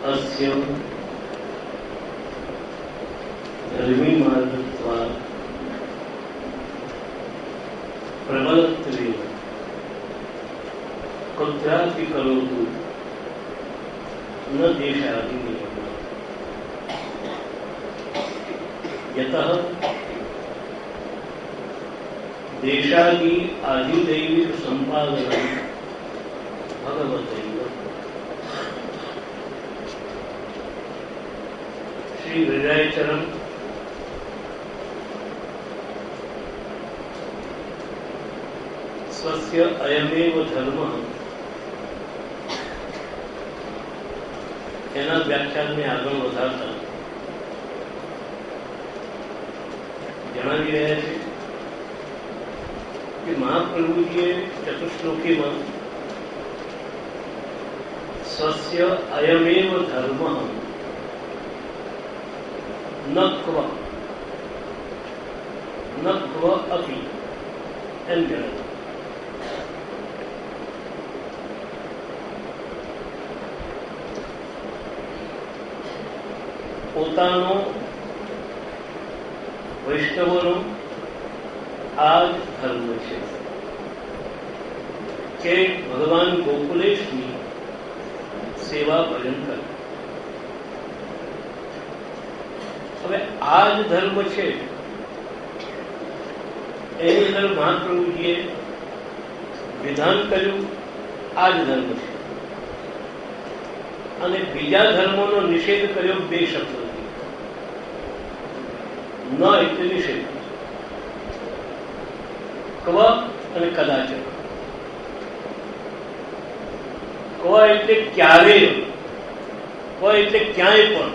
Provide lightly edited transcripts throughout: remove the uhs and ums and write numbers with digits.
अस्य धर्मीमार्गत्वात् प्रबलत्वेन कुत्रापि करोतु न देशादिनियमः। यतः देशादि आदिदैविक संपादनं भगवतैव। श्री विजयचरण स्वस्य अयमेव धर्मः એના વ્યાખ્યાનને આગળ વધારતા જણાવી રહ્યા છે કે મહાપ્રભુજીએ ચતુશ્લોકીમાં સ્વસ્ય અયમેવ ધર્મઃ ન ક્વ અપી એમ જણાવ્યું. પોતાનો વૈષ્ણવનો આ જ ધર્મ છે કે ભગવાન ગોકુલેશની સેવા ભજન કરે. હવે આ જ ધર્મ છે એની અંદર મહાપ્રભુજીએ વિધાન કર્યું આ જ ધર્મ છે અને બીજા ધર્મોનો નિષેધ કર્યો બે શબ્દોથી. ન એટલે નિષેધ, ક્વ અને કદાચ. ક્વ એટલે ક્યારેય, ક્વ એટલે ક્યાંય પણ,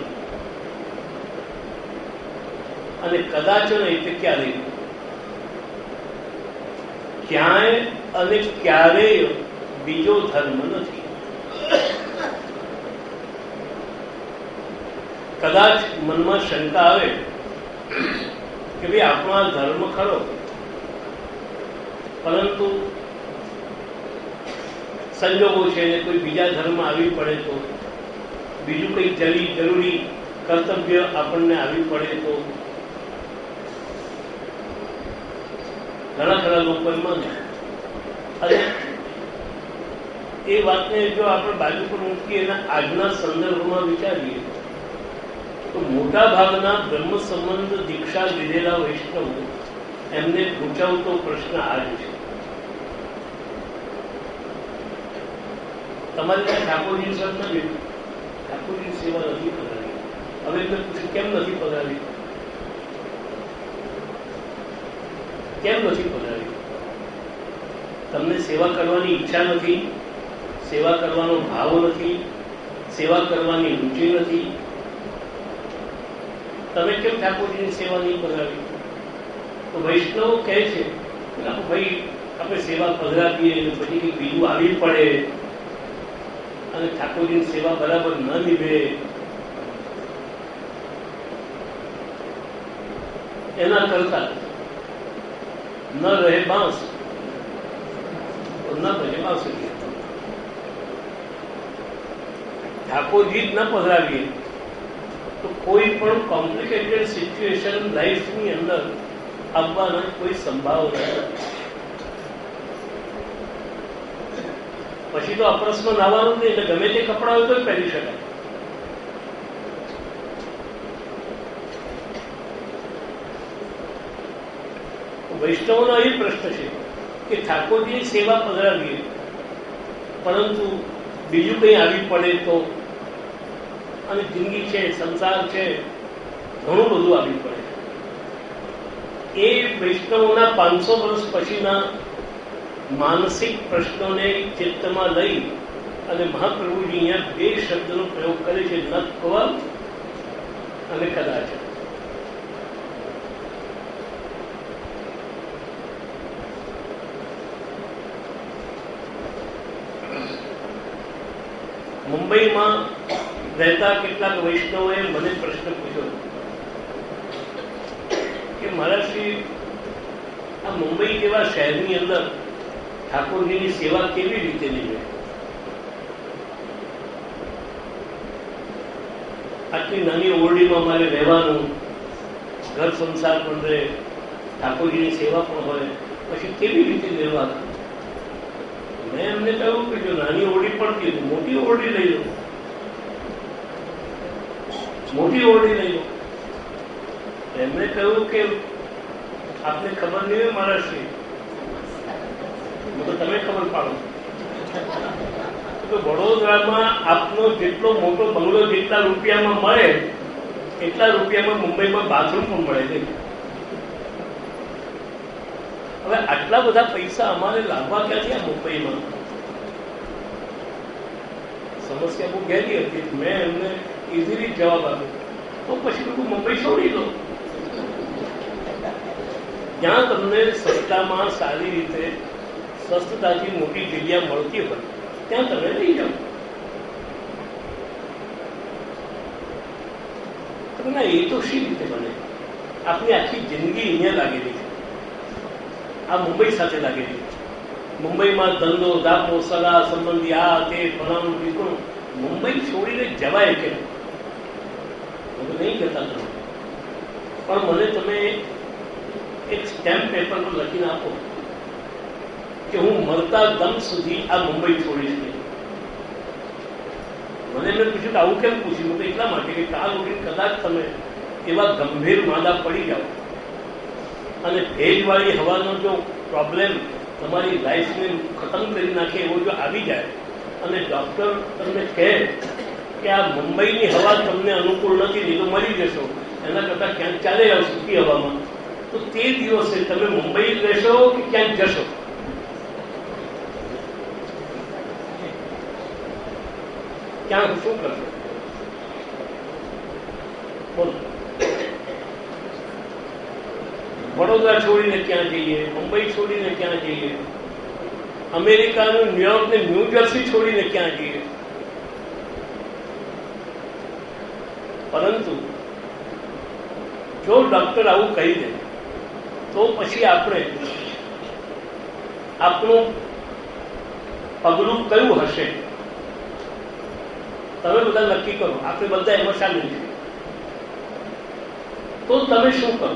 અને કદાચ એટલે ક્યારેય. ક્યાંય અને ક્યારેય બીજો ધર્મ નથી. કદાચ મનમાં શંકા આવે કે ભાઈ આપણો આ ધર્મ ખરો, પરંતુ સંજોગો છે ને કોઈ બીજા ધર્મ આવી પડે તો, બીજું કંઈક જરૂરી કર્તવ્ય આપણને આવી પડે તો ઘણા ખરા લોકો એમ માને. અને એ વાતને જો આપણે બાજુ પર મૂકીએ એના આજના સંદર્ભમાં વિચારીએ તો મોટા ભાગના બ્રહ્મ સંબંધ દીક્ષા લીધેલા વૈષ્ણવો એમને પૂછાવતો પ્રશ્ન આ જ છે. તમારી ત્યાં ઠાકોરજી સર નથી, ઠાકોરજી સેવા નથી પધારી. હવે એમને પૂછ્યું કેમ નથી પધારી, કેમ નથી પધારી? તમને સેવા કરવાની ઈચ્છા નથી, સેવા કરવાનો ભાવ નથી, સેવા કરવાની રુચિ નથી, તમે કેમ ઠાકોરજીની સેવા નહીં પધરાવી? તો વૈષ્ણવો કહે છે ભાઈ આપણે સેવા પધરાવીએ પછી કંઈક બીજું આવી પડે અને ઠાકોરજીની સેવા બરાબર ન નિભે, એના કરતા ન રહે બાંસ ન બને બાંસુરી. ઠાકોરજી જ ન પધરાવીએ તો કોઈ પણ કોમ્પ્લિકેટેડ સિચ્યુએશન લાઈફની અંદર આવવાના કોઈ સંભાવના નથી. પછી તો અપરસમાં નાવાનું નહીં, એટલે ગમે તે કપડા હોય તો પહેરી શકાય. વૈષ્ણવનો એ પ્રશ્ન છે કે ઠાકોરજીની સેવા પધરાવીએ પરંતુ બીજું કંઈ આવી પડે તો, અને જિંદગી છે, સંસાર છે, ઘણું બધું આવી પડે. એ વૈષ્ણવોના 500 વર્ષ પછીના માનસિક પ્રશ્નોને ચિત્તમાં લઈ અને મહાપ્રભુજી અહીંયા બે શબ્દનો પ્રયોગ કરે છે, ન ક્વ અને કદાચ. મુંબઈમાં રહેતા કેટલાક વૈષ્ણવોએ મને પ્રશ્ન પૂછ્યો કે મહારાજશ્રી, આ મુંબઈ જેવા શહેરની અંદર ઠાકોરજીની સેવા કેવી રીતે નિભે? આટલી નાની ઓરડીમાં મારે રહેવાનું, ઘર સંસાર પણ રહે, ઠાકોરજીની સેવા પણ હોય, પછી કેવી રીતે રહેવાનું? મેં એમને કહ્યું કે જો નાની ઓરડી પડતી તો મોટી ઓરડી લઈ લો, મોટી ઓરડી લઈ લો. એમણે કહ્યું કે આપને ખબર નહીં હોય મારા શ્રી, તો તમે ખબર પાડો. તો વડોદરામાં આપનો જેટલો મોટો બંગલો જેટલા રૂપિયામાં મળે એટલા રૂપિયામાં મુંબઈમાં બાથરૂમ પણ મળે છે. હવે આટલા બધા પૈસા અમારે લાવવા ક્યાંથી આ મુંબઈમાં? સમસ્યા બહુ ગહેરી હતી. મેં એમને ઇઝીલી જવાબ આપ્યો, તો પછી લોકો મુંબઈ છોડી દો. જ્યાં તમને સસ્તામાં સારી રીતે સસ્તાથી મોટી જગ્યા મળતી હોય ત્યાં તમે લઈ જાઓ. ના, એ તો શી રીતે બને? આપની આખી જિંદગી અહીંયા લાગેલી છે, આ મુંબઈ સાથે લાગેલી છે. મુંબઈમાં ધંધો ધાપો સગા સંબંધી આ તે ફલાણું ઠીકણું. મુંબઈ છોડીને જવાય કેમ? હું નહીં કહેતા તમે, પણ મને તમે એક સ્ટેમ્પ પેપર પર લખીને આપો કે હું મરતા દમ સુધી આ મુંબઈ છોડીશ નહીં. મને એમને પૂછ્યું કે આવું કેમ પૂછ્યું? તો એટલા માટે કે કાલ ઉઠીને કદાચ તમે એવા ગંભીર માંદા પડી જાઓ અને ભેજવાળી હવાનો જો પ્રોબ્લેમ તમારી લાઈફને ખતમ કરી નાખે એવો જો આવી જાય અને ડૉક્ટર તમને કહે કે આ મુંબઈની હવા તમને અનુકૂળ નથી, નહીં તો મરી જશો, એના કરતાં ક્યાંક ચાલે જાઓ સૂકી હવામાં, તો તે દિવસે તમે મુંબઈ રહેશો કે ક્યાંક જશો? ક્યાં શું કરશો? બોલો. વડોદરા છોડીને ક્યાં જઈએ? મુંબઈ છોડીને ક્યાં જઈએ? અમેરિકાનું ન્યુયોર્ક ને ન્યૂજર્સી છોડીને ક્યાં જઈએ? પરંતુ જો ડોક્ટર આવું કહી દે તો પછી આપણે આપણું પગલું કયું હશે? તમે બધા નક્કી કરો. આપણે બધા એમાં શામિલ છીએ. તો તમે શું કરો?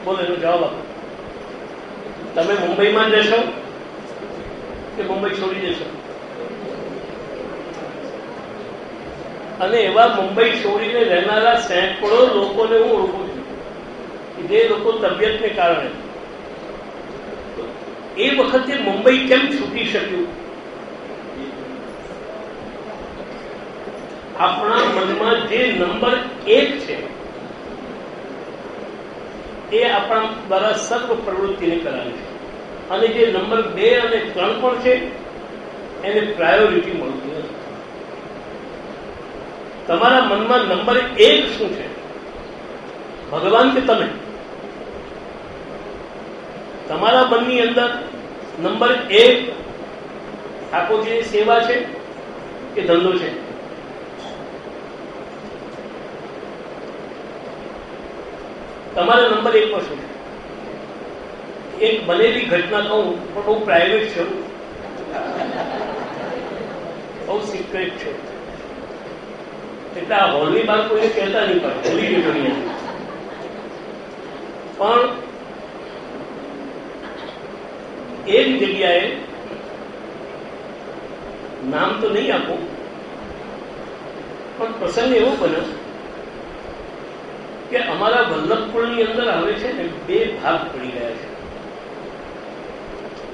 બોલો, એનો જવાબ આપો. તમે મુંબઈમાં જશો કે મુંબઈ છોડી જશો? અને એવા મુંબઈ છોડીને રહેનારા સેંકડો લોકોને હું ઓળખું છું, જે લોકો તબિયતને કારણે એ વખતે મુંબઈ કેમ છૂટી શક્યું? આપણા મનમાં જે નંબર 1 છે એ આપણા દ્વારા સર્વ પ્રવૃત્તિને કરાવે છે, અને જે નંબર 2 અને 3 પણ છે એને પ્રાયોરિટી મળતી નથી. તમારા મનમાં નંબર 1 શું છે? ભગવાન કે તમે? તમારા મનની અંદર નંબર 1 ઠાકોરજીની સેવા છે કે ધંધો છે? તમારા નંબર 1 પર શું છે? એક બનેલી ઘટના કહું, પણ બહુ પ્રાઇવેટ છે, બહુ સિક્રેટ છે, એટલે આ હોલની બહાર કોઈને કહેતા નહીં પડે, ભૂલી ગયો દુનિયા. પણ એક જગ્યાએ, નામ તો નહીં આપું, પણ પ્રસંગ એવો બન્યો કે અમારા વલ્લભકુળની અંદર આવે છે ને 2 ભાગ પડી ગયા છે.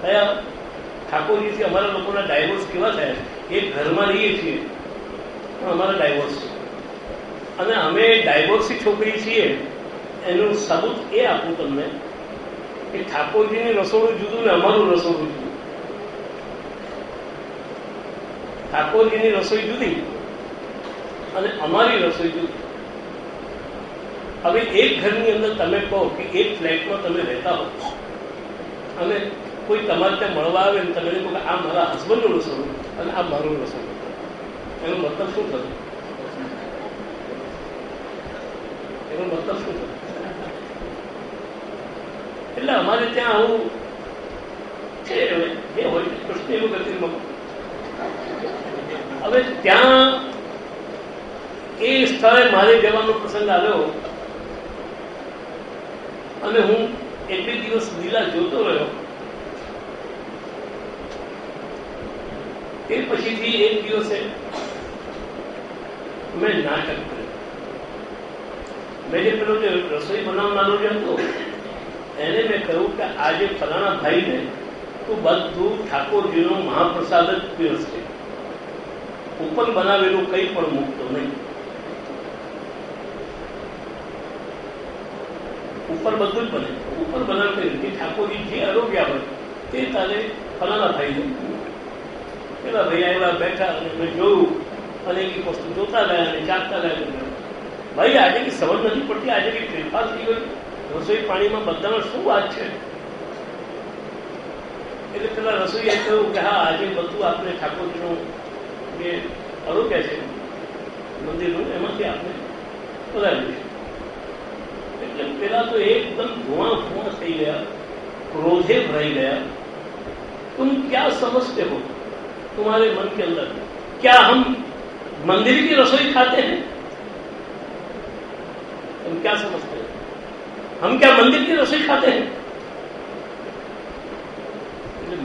કયા? ઠાકોરજીથી અમારા લોકોના ડાયવોર્સ કેવા થયા છે? એક ઘરમાં રહીએ છીએ પણ અમારા ડાયવોર્સ છે, અને અમે ડાયવોર્સી છોકરી છીએ એનું સબૂત એ આપું તમને કે ઠાકોરજીની રસોડું જુદું ને અમારું રસોડું જુદું. ઠાકોરજીની રસોઈ જુદી અને અમારી રસોઈ જુદી. હવે એક ઘરની અંદર તમે કહો કે એક ફ્લેટમાં તમે રહેતા હો અને કોઈ તમારે ત્યાં મળવા આવે ને તમે કહો કે આ મારા હસબન્ડનું રસોડું અને આ મારું રસોડું, એનો મતલબ શું થયો? એનો મતલબ શું થયો? એટલે અમારે ત્યાં આવું છે, જે ગયેલું ગતિમાં. હવે ત્યાં એ સ્થળે મારે જવાનો પ્રસંગ આવ્યો અને હું એક બે દિવસ લીલા જોતો રહ્યો. તે પછીથી એક દિવસે મેં નાટક કર્યું. મેં જે પેલો જે રસોઈ બનાવનારો જે હતો એને મેં કહ્યું કે આજે ફલાણા ભાઈને તું બધું ઠાકોરજીનો મહાપ્રસાદ જ પીરસશે, ઉપર બનાવેલું કંઈ પણ મૂકતો નહીં. ઉપર બધું જ બને, ઉપર બનાવતી નથી. ઠાકોરજી જે આરોગ્યા હોય તે તારે ફલાણા ભાઈને. પેલા ભાઈ આવ્યા, બેઠા અને મેં જોયું અને એક વસ્તુ જોતા રહ્યા અને ચાખતા રહ્યા. ભાઈ આજે કઈ સમજ નથી પડતી, આજે કઈ ફેરફાર થઈ ગયો રસોઈ પાણીમાં બધામાં, શું વાત છે? એટલે પેલા રસોઈએ કહ્યું કે હા આજે બધું આપણે ઠાકોરજીનું જે આરોગ્ય છે મંદિરનું એમાંથી આપણે પધાર્યું છે. એટલે પેલા તો એકદમ ધુઆं થઈ ગયા, क्रोधे भराई गया. तुम क्या समझते हो तुम्हारे मन के अंदर? क्या हम मंदिर की रसोई खाते हैं? तुम क्या समझते हो? हम क्या मंदिर की रसोई खाते हैं?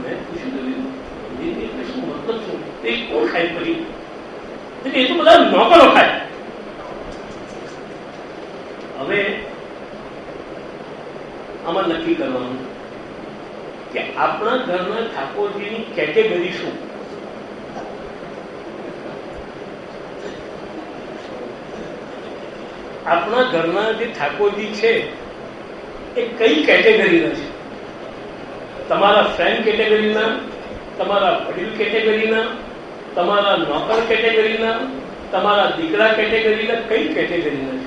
मैं पूछूं मंदिर की रसोई मतलब શું? એ કોણ ખાય પડી? એ તો બધા નોકરો ખાય. હવે આમાં નક્કી કરવાનું કે આપણા ઘરના ઠાકોરજીની કેટેગરી શું? આપણા ઘરના જે ઠાકોરજી છે એ કઈ કેટેગરીના છે? તમારા ફ્રેન્ડ કેટેગરીના, તમારા વડીલ કેટેગરીના, તમારા નોકર કેટેગરીના, તમારા દીકરા કેટેગરીના, કઈ કેટેગરીના છે?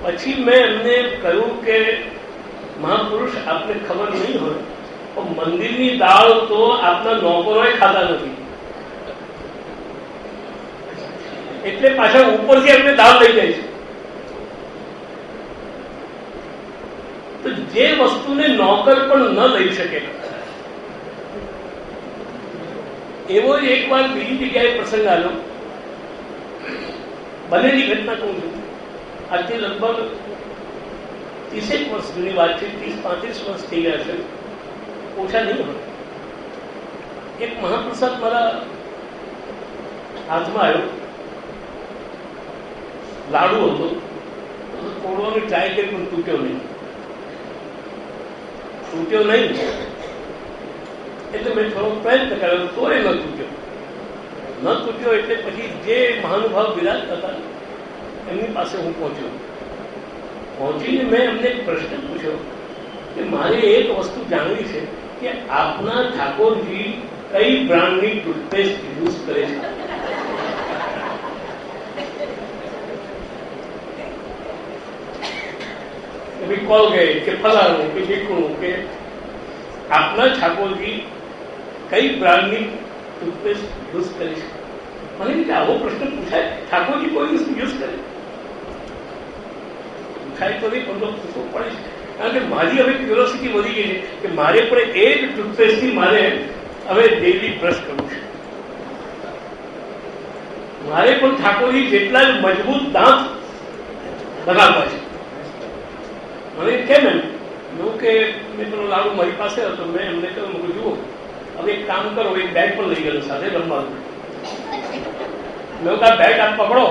પછી મેં એમને કહ્યું કે મહાપુરુષ આપને ખબર નહીં હોય પણ મંદિરની દાળ તો આપના નોકરોએ ખાતા નથી, એટલે પાછા ઉપરથી એમને દાળ લઈ જાય છે. તો જે વસ્તુને નોકર પણ ન લઈ શકે એવો એક વાર બીજી જગ્યાએ પ્રસંગ આવ્યો. બનેલી ઘટના કહું છું. આજથી લગભગ 30 વર્ષ જૂની વાત છે, 30-35 વર્ષ થઈ ગયા છે, ઓછા નહીં હોય. એક મહાપ્રસાદ મારા હાથમાં આવ્યો, લાડુ હતો. તોડવાની ટ્રાય કરી પણ તૂટ્યો નહીં. એટલે મેં થોડો પ્રયત્ન કર્યો તો એ ન તૂટ્યો. એટલે પછી જે મહાનુભાવ બિરાજતા હતા એમની પાસે હું પહોંચીને મેં એમને એક પ્રશ્ન પૂછ્યો કે મારે એક વસ્તુ જાણવી છે કે આપના ઠાકોરજી કઈ બ્રાન્ડની ટૂથપેસ્ટ યુઝ કરે છે? કોલગેટ કે ફલાણું કે ઢીકણું કે આપના ઠાકોરજી કઈ બ્રાન્ડની ટૂથપેસ્ટ યુઝ કરે છે? મને કે આવો પ્રશ્ન પૂછાય? ઠાકોરજી કોઈ યુઝ કરે? પૂછાય તો નહીં પણ પૂછવું પડે છે. કારણ કે મારી હવે ક્યુરોસિટી વધી ગઈ છે કે મારે પણ એ જ ટૂથપેસ્ટથી મારે હવે ડેલી બ્રશ કરવું છે. મારે પણ ઠાકોરજી જેટલા જ મજબૂત દાંત લગાવવા છે. મને કેમ એમ કે મેં પેલો લાડુ મારી પાસે હતો, મેં એમને કહ્યું જુઓ હવે એક કામ કરો, એક બેગ પણ લઈ ગયેલો સાથે રમવાનું. મેં આ બેટ આપ પકડો,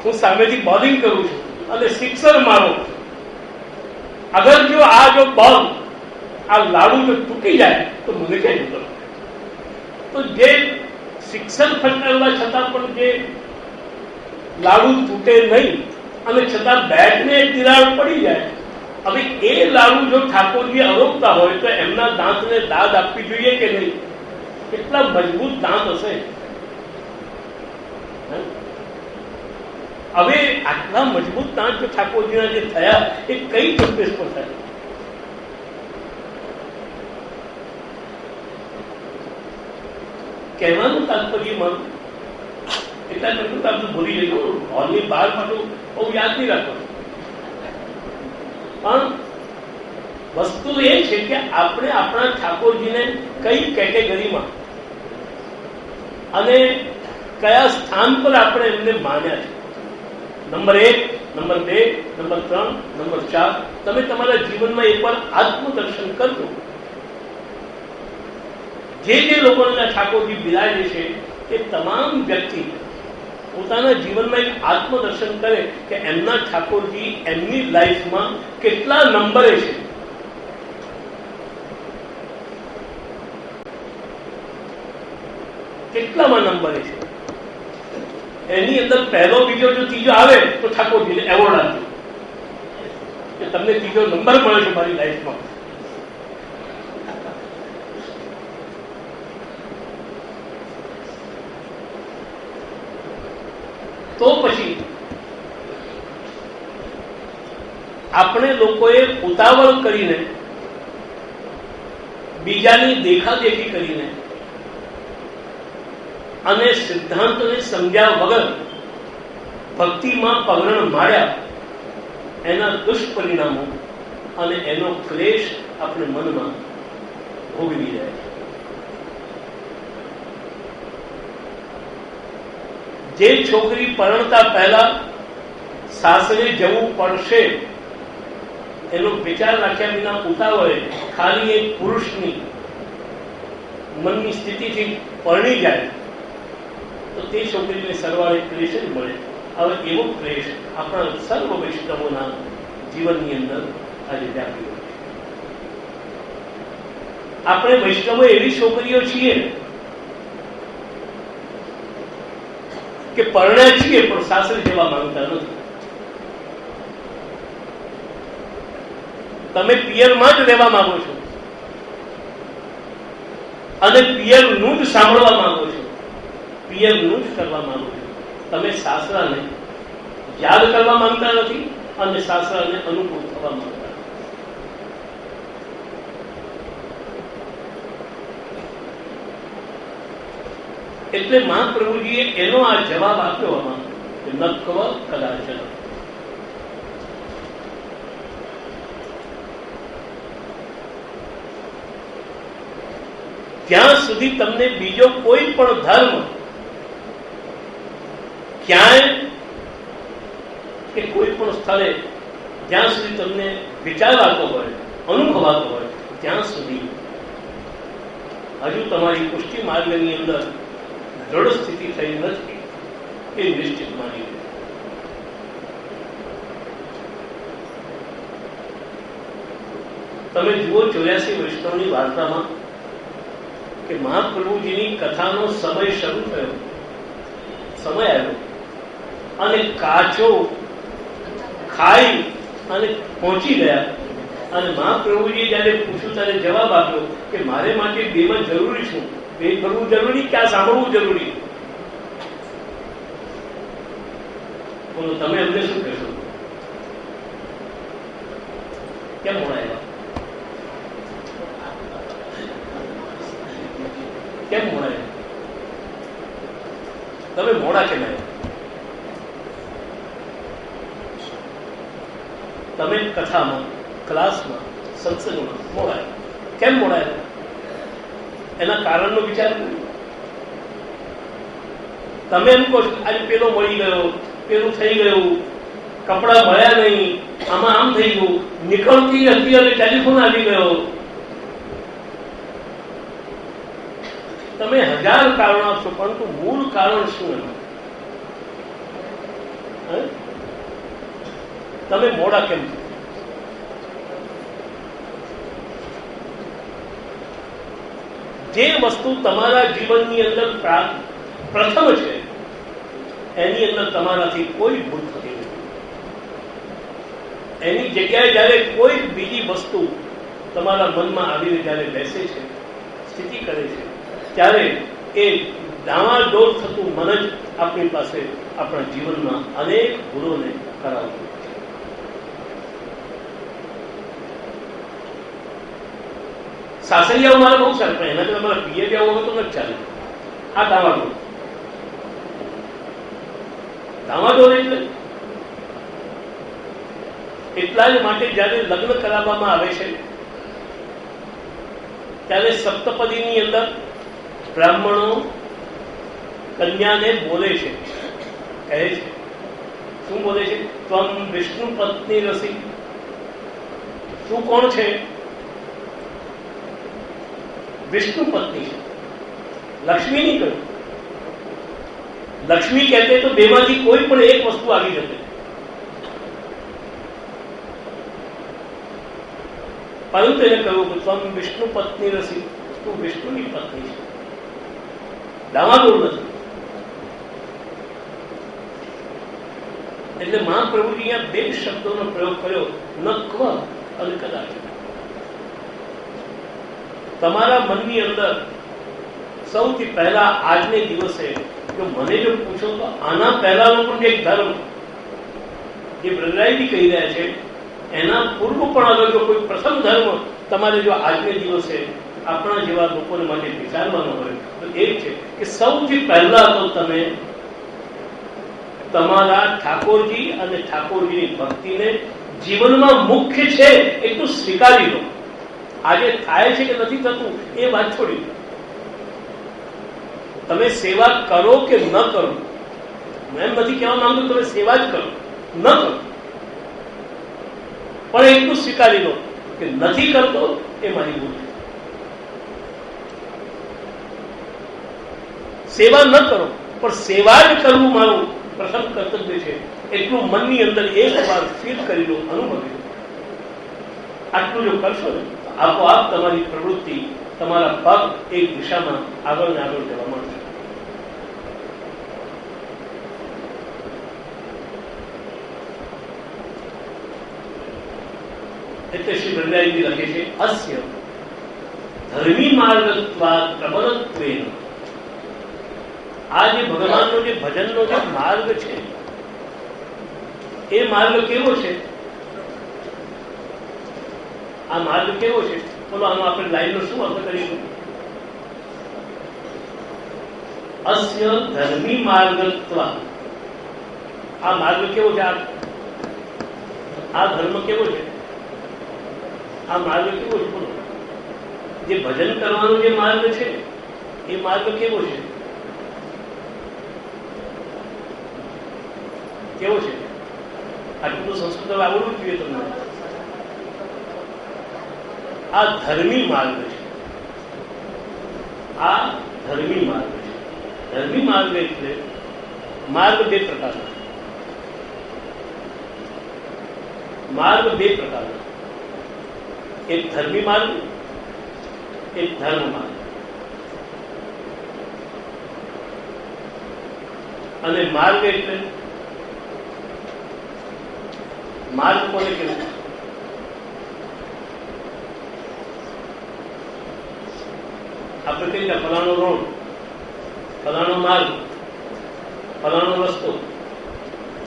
હું સામેથી બોલિંગ કરું છું અને સિક્સર મારો. અગર જો આ બોલ આ લાડુ જો તૂટી જાય તો મને ક્યાં જતો? તો જે સિક્સર ફટકારવા છતાં પણ જે લાડુ તૂટે નહીં અને છતાં બેટને તિરાડ પડી જાય, હવે એ લાડુ જો ઠાકોરજી આરોગતા હોય તો એમના દાંતને દાદ આપવી જોઈએ કે નહીં? કેટલા મજબૂત દાંત હશે. હવે આટલા મજબૂત દાંત જો ઠાકોરજીના જે થયા એ કઈ ટૂથપેસ્ટ પર થયા? કહેવાનું તાત્પર્ય મારું એટલા કરતું આપણે ભૂલી જઈશું. હોલની બહાર પાછું બહુ યાદ નહીં રાખવાનું. પણ વસ્તુ એ છે કે આપણે આપણા ઠાકોરજીને કઈ કેટેગરીમાં અને કયા સ્થાન પર આપણે એમને માન્યા છે. Number 1, number 2, number 3, number 4. તમે તમારા જીવનમાં એકવાર આત્મદર્શન કરજો. જે લોકોના ઠાકોરજી બિરાજે છે એ તમામ વ્યક્તિ પોતાના જીવનમાં એક આત્મદર્શન કરે કે એમના ઠાકોરજી એમની લાઈફમાં કેટલા નંબરે છે. કેટલામાં નંબરે છે. એની અંદર પહેલો, બીજો, જો ત્રીજો આવે તો ઠાકોરજીને એવોર્ડ આપજો કે તમને ત્રીજો નંબર મળ્યો છે મારી લાઈફમાં. તો પછી આપણે લોકોએ ઉતાવળ કરીને, બીજાની દેખાદેખી કરીને અને સિદ્ધાંતને સમજ્યા વગર ભક્તિમાં પગરણ માર્યા, એના દુષ્પરિણામો અને એનો ક્લેશ આપણે મનમાં ભોગવી રહ્યા છે. જે છોકરી પરણતા પહેલા સાસરે જવું પડશે એનો વિચાર રાખ્યા વિના ઉતાવળે ખાલી એક પુરુષની મનની સ્થિતિથી પરણી જાય તો તે છોકરીને સરવાળે ક્લેશ જ મળે. હવે એવો ક્લેશ આપણા સર્વ વૈષ્ણવોના જીવનની અંદર આજે વ્યાપી હોય છે. આપણે વૈષ્ણવો એવી છોકરીઓ છીએ કે પરણ્યા છીએ પણ સાસરે જવા માંગતા નથી. તમે પિયરમાં જ રહેવા માંગો છો અને પિયરનું જ સાંભળવા માંગો છો, પિયરનું જ કરવા માંગો છો. તમે સાસરાને યાદ કરવા માંગતા નથી અને સાસરાને અનુકૂળ થવા માંગતા નથી. એટલે મહાપ્રભુજીએ એનો આ જવાબ આપ્યો આમાં કે નક્વ કદાચન. જ્યાં સુધી તમને બીજો કોઈ પણ ધર્મ ક્યાંય કે કોઈ પણ સ્થળે જ્યાં સુધી તમને વિચારાતો હોય, અનુભવાતો હોય, ત્યાં સુધી હજુ તમારી પુષ્ટિ માર્ગની અંદર દ્રઢ સ્થિતિ થઈ નથી એ નિશ્ચિત માની લે. તમે જુઓ 84 વૈષ્ણવની વાર્તામાં કે મહાપ્રભુજીની કથાનો સમય શરૂ થયો, સમય આવ્યો અને કાચો ખાઈ અને પહોંચી ગયા. અને મહાપ્રભુજી જયારે પૂછ્યું ત્યારે જવાબ આપ્યો કે મારે માટે બેમાં જરૂરી છું. પેટ ભરવું જરૂરી કે આ સાંભળવું જરૂરી? બોલો તમે અમને શું કહેશો? કેમ મોડા? કેમ મોડા? તમે મોડા કેમ આવ્યા? તમે કથામાં, ક્લાસમાં, સત્સંગમાં મોડા કેમ મોડા? એના કારણનો વિચાર કર્યો? તમે એમ કહો છો આજે પેલો મળી ગયો, પેલું થઈ ગયું, કપડા મળ્યા નહીં, આમાં આમ થઈ ગયું, નીકળતી હતી અને ટેલિફોન આવી ગયો. તમે 1000 કારણો આપશો પરંતુ મૂળ કારણ શું? તમે મોડા કેમ છો? જે વસ્તુ તમારા જીવનની અંદર પ્રથમ છે એની અંદર તમારાથી કોઈ ભૂલ થતી નથી. એની જગ્યાએ જયારે કોઈ બીજી વસ્તુ તમારા મનમાં આવીને જયારે બેસે છે, સ્થિતિ કરે છે, ત્યારે એ ડામાડોળ થતું મન જ આપણી પાસે આપણા જીવનમાં અનેક ભૂલોને કરાવતું. સાસરિયાઓ મારે બહુ સારું, પણ એના કરતા મારા પિયરિયાઓ હોય તો નથી ચાલે. આ ડામાડોળ એટલે એટલા જ માટે જયારે લગ્ન કરાવવામાં આવે છે ત્યારે સપ્તપદીની અંદર બ્રાહ્મણો કન્યાને બોલે છે, કહે છે, શું બોલે છે? ત્વમ વિષ્ણુ પત્ની રસી. તું કોણ છે? વિષ્ણુ પત્ની છે. લક્ષ્મી નહીં કહ્યું. લક્ષ્મી કહેતે તો બેમાંથી કોઈ પણ એક વસ્તુ આવી જશે, પરંતુ એને કહ્યું કે ત્વમ વિષ્ણુ પત્ની રસી, તું વિષ્ણુની પત્ની છે. ડામાડોળ નથી. એટલે મહાપ્રભુજી અહીંયા બે શબ્દોનો પ્રયોગ કર્યો, ન ક્વ અને કદાચ. તમારા મનની અંદર સૌથી પહેલા આજને દિવસે જો મને જો પૂછો તો આના પહેલાનો પણ એક ધર્મ જે બ્રહ્મરાયજી કહી રહ્યા છે એના પૂર્વ પણ અગર જો કોઈ પ્રથમ ધર્મ તમારે જો આજને દિવસે આપણા જેવા લોકોને માટે વિચારવાનો હોય તો એ છે કે સૌથી પહેલા તો તમે તમારા ઠાકોરજી અને ઠાકોરજીની ભક્તિને જીવનમાં મુખ્ય છે એટલું સ્વીકારી લો. આજે થાય છે કે નથી થતું એ વાત છોડી દો. તમે સેવા કરો કે ન કરો, એમ નથી કહેવા માંગુ તમે સેવા જ કરો, ન કરો, પણ એટલું સ્વીકારી લો કે નથી કરતો એ મારી ભૂલ છે. સેવા ન કરો પણ સેવા જ કરવું મારું પ્રથમ કર્તવ્ય છે એટલું મનની અંદર એક વાર ફીલ કરી લો, અનુભવી લો. આટલું જો કરશો ને આપોઆપ તમારી પ્રવૃત્તિ, તમારા પગ એક દિશામાં આગળ ને આગળ જવા મળશે. એટલે શ્રી બ્રહ્મરાયજી લખે છે અસ્ય ધર્મી માર્ગત્વાદ પ્રબલત્વેન. આ જે ભગવાનનો જે ભજનનો જે માર્ગ છે એ માર્ગ કેવો છે? આ માર્ગ કેવો છે? બોલો, આનો આપણે લાઈનનો શું અર્થ કરીશું? અસ્ય ધર્મી માર્ગત્વાદ. આ માર્ગ કેવો છે? આ ધર્મ કેવો છે? આ માર્ગ કેવો છે? બોલો, જે ભજન કરવાનો જે માર્ગ છે એ માર્ગ કેવો છે? કેવો છે? આટલું તો સંસ્કૃત આવડવું જોઈએ તમને. આ ધર્મી માર્ગ છે. આ ધર્મી માર્ગ છે. ધર્મી માર્ગ એટલે માર્ગ બે પ્રકારના. માર્ગ બે પ્રકારના. એક ધર્મી માર્ગ, એક ધર્મ માર્ગ. અને માર્ગ એટલે માર્ગ કોને કહેવું? આપણે કહીએ કે ફલાણો રોડ, ફલાણો માર્ગ, ફલાણો રસ્તો,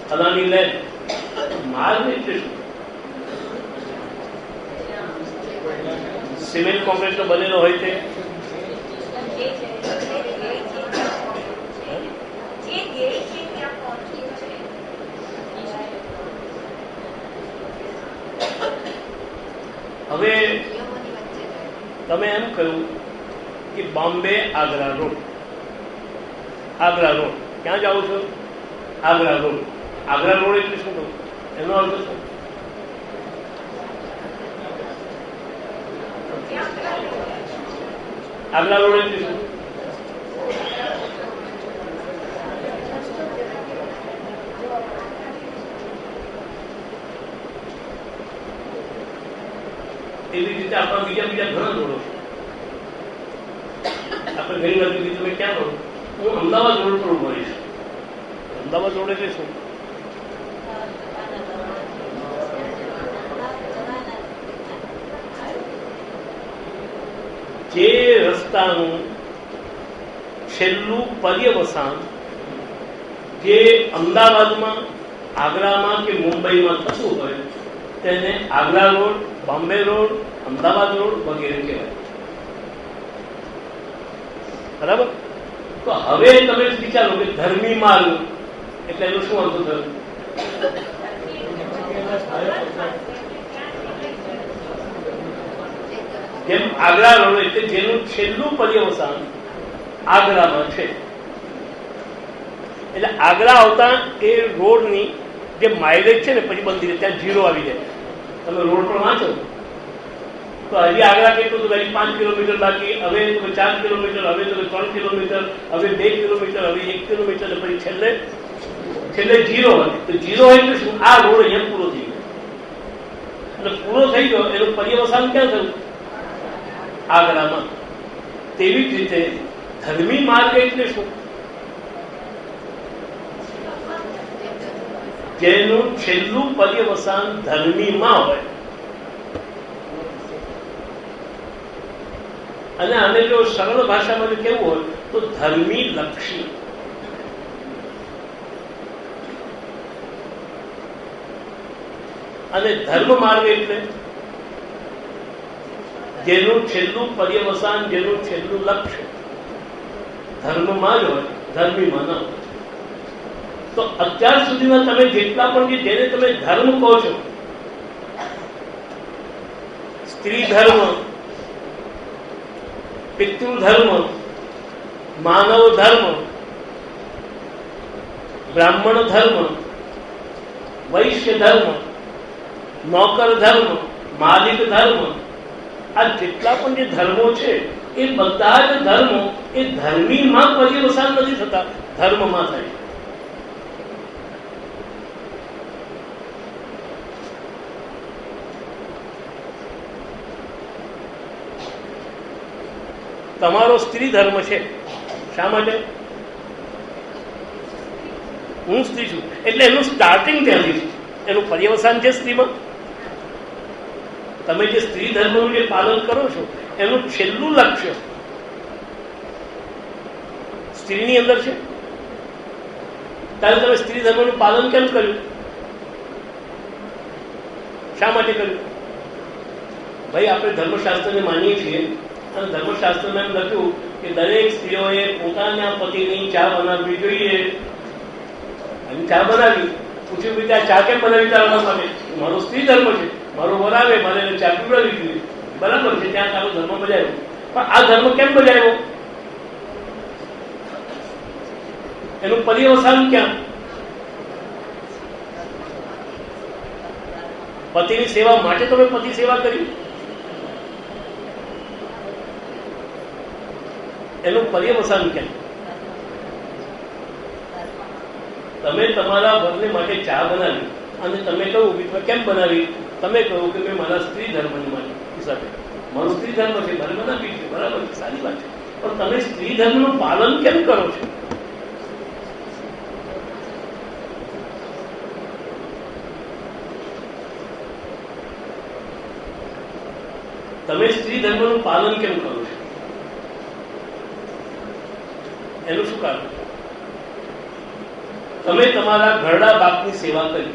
ફલાણી લેન. માર્ગ એટલે શું? સિમેન્ટ કોન્ક્રીટનો બનેલો હોય તે હવે તમે એમ કહ્યું કે બોમ્બે આગ્રા રોડ. આગ્રા રોડ ક્યાં જાઓ છો? આગ્રા રોડ. આગ્રા રોડ એટલે શું કહું? એનો અર્થ શું? આગ્રા રોડ એટલે શું? એવી રીતે આપણા બીજા ઘણા રોડો છે. આપણે ઘણી વાર કીધું તમે ક્યાં રહો? હું અમદાવાદ રોડ પર ઉભો રહીશ. અમદાવાદ રોડ એટલે શું? જે રસ્તાનું છેલ્લું પર્યવસાન જે અમદાવાદમાં, આગ્રામાં કે મુંબઈમાં થતું હોય તેને Agra road, Bombay road, Ahmedabad road વગેરે કહેવાય. બરાબર? તો હવે તમે વિચારો કે ધર્મી માર્ગ એટલે એનું શું અર્થ થયું? જેમ આગ્રા રોડ એટલે જેનું છેલ્લું પર્યવસાન આગ્રામાં છે, એટલે આગ્રા આવતા એ રોડની જે માઇલેજ છે ને પછી બંધ થઈ ત્યાં 0 આવી જાય. તમે રોડ પર વાંચો તો હજી આગ્રા કેટલું તો હજી 5 કિલોમીટર બાકી, હવે તમે 4 કિલોમીટર, હવે તમે 3 કિલોમીટર, હવે 2 કિલોમીટર, હવે 1 કિલોમીટર, પછી છેલ્લે 0 હતી. તો 0 હોય તો શું? આ રોડ અહીંયા પૂરો થઈ ગયો. અને પૂરો થઈ ગયો એનું પર્યવસાન ક્યાં થયું? આગ્રામાં. તેવી જ રીતે ધર્મી માર્ગ એટલે શું? જેનું છેલ્લું પર્યવસાન ધર્મીમાં હોય. અને આને જો સરળ ભાષામાં કેવું હોય તો ધર્મી લક્ષી. અને ધર્મ માર્ગ એટલે જેનું છેલ્લું પર્યવસાન, જેનું છેલ્લું લક્ષ્ય ધર્મમાં જ હોય, ધર્મીમાં ન હોય. તો અત્યાર સુધીમાં તમે જેટલા પણ જેને તમે ધર્મ કહો છો, સ્ત્રી ધર્મ, પિતૃ ધર્મ, માનવ ધર્મ, બ્રાહ્મણ ધર્મ, વૈશ્ય ધર્મ, નોકર ધર્મ, માલિક ધર્મ, આ જેટલા પણ જે ધર્મો છે એ બધા જ ધર્મો એ ધર્મીમાં પર્યવસાન નથી થતા, ધર્મમાં થાય. તમારો સ્ત્રી ધર્મ છે. શા માટે? હું સ્ત્રી છું એટલે એનું સ્ટાર્ટિંગ ત્યાંથી છે, એનું પર્યવસાન છે સ્ત્રીમાં. તમે જે સ્ત્રી ધર્મનું જે પાલન કરો છો એનું છેલ્લું લક્ષ્ય સ્ત્રીની અંદર છે. ત્યારે તમે સ્ત્રી ધર્મનું પાલન કેમ કર્યું? શા માટે કર્યું? ભાઈ આપણે ધર્મશાસ્ત્રને માનીએ છીએ અને ધર્મશાસ્ત્રમાં એમ લખ્યું કે દરેક સ્ત્રીઓએ પોતાના પતિની ચા બનાવવી જોઈએ. અને ચા બનાવી. પૂછ્યું કે ચા કેમ બનાવી તારા માટે? મારો સ્ત્રી ધર્મ છે, મારો વરાવે, મારે એને ચા પીવડાવી જોઈએ. બરાબર છે, ત્યાં તારો ધર્મ બજાવ્યો. પણ આ ધર્મ કેમ બજાવ્યો? એનું પર્યવસાન ક્યાં? પતિની સેવા માટે તમે પતિ સેવા કરી, એનું પર્યવસાન ક્યાં? તમે તમારા વરને માટે ચા બનાવી અને તમે કહ્યું કે કેમ બનાવી? તમે કહ્યું કે મેં મારા સ્ત્રી ધર્મની માટે હિસાબે, મારું સ્ત્રી ધર્મ છે, મારે બનાવી છે. બરાબર છે, સારી વાત છે. પણ તમે સ્ત્રી ધર્મનું પાલન કેમ કરો છો? તમે સ્ત્રી ધર્મનું પાલન કેમ કરો છો? એનું શું કારણ? તમે તમારા ઘરડા બાપની સેવા કરી,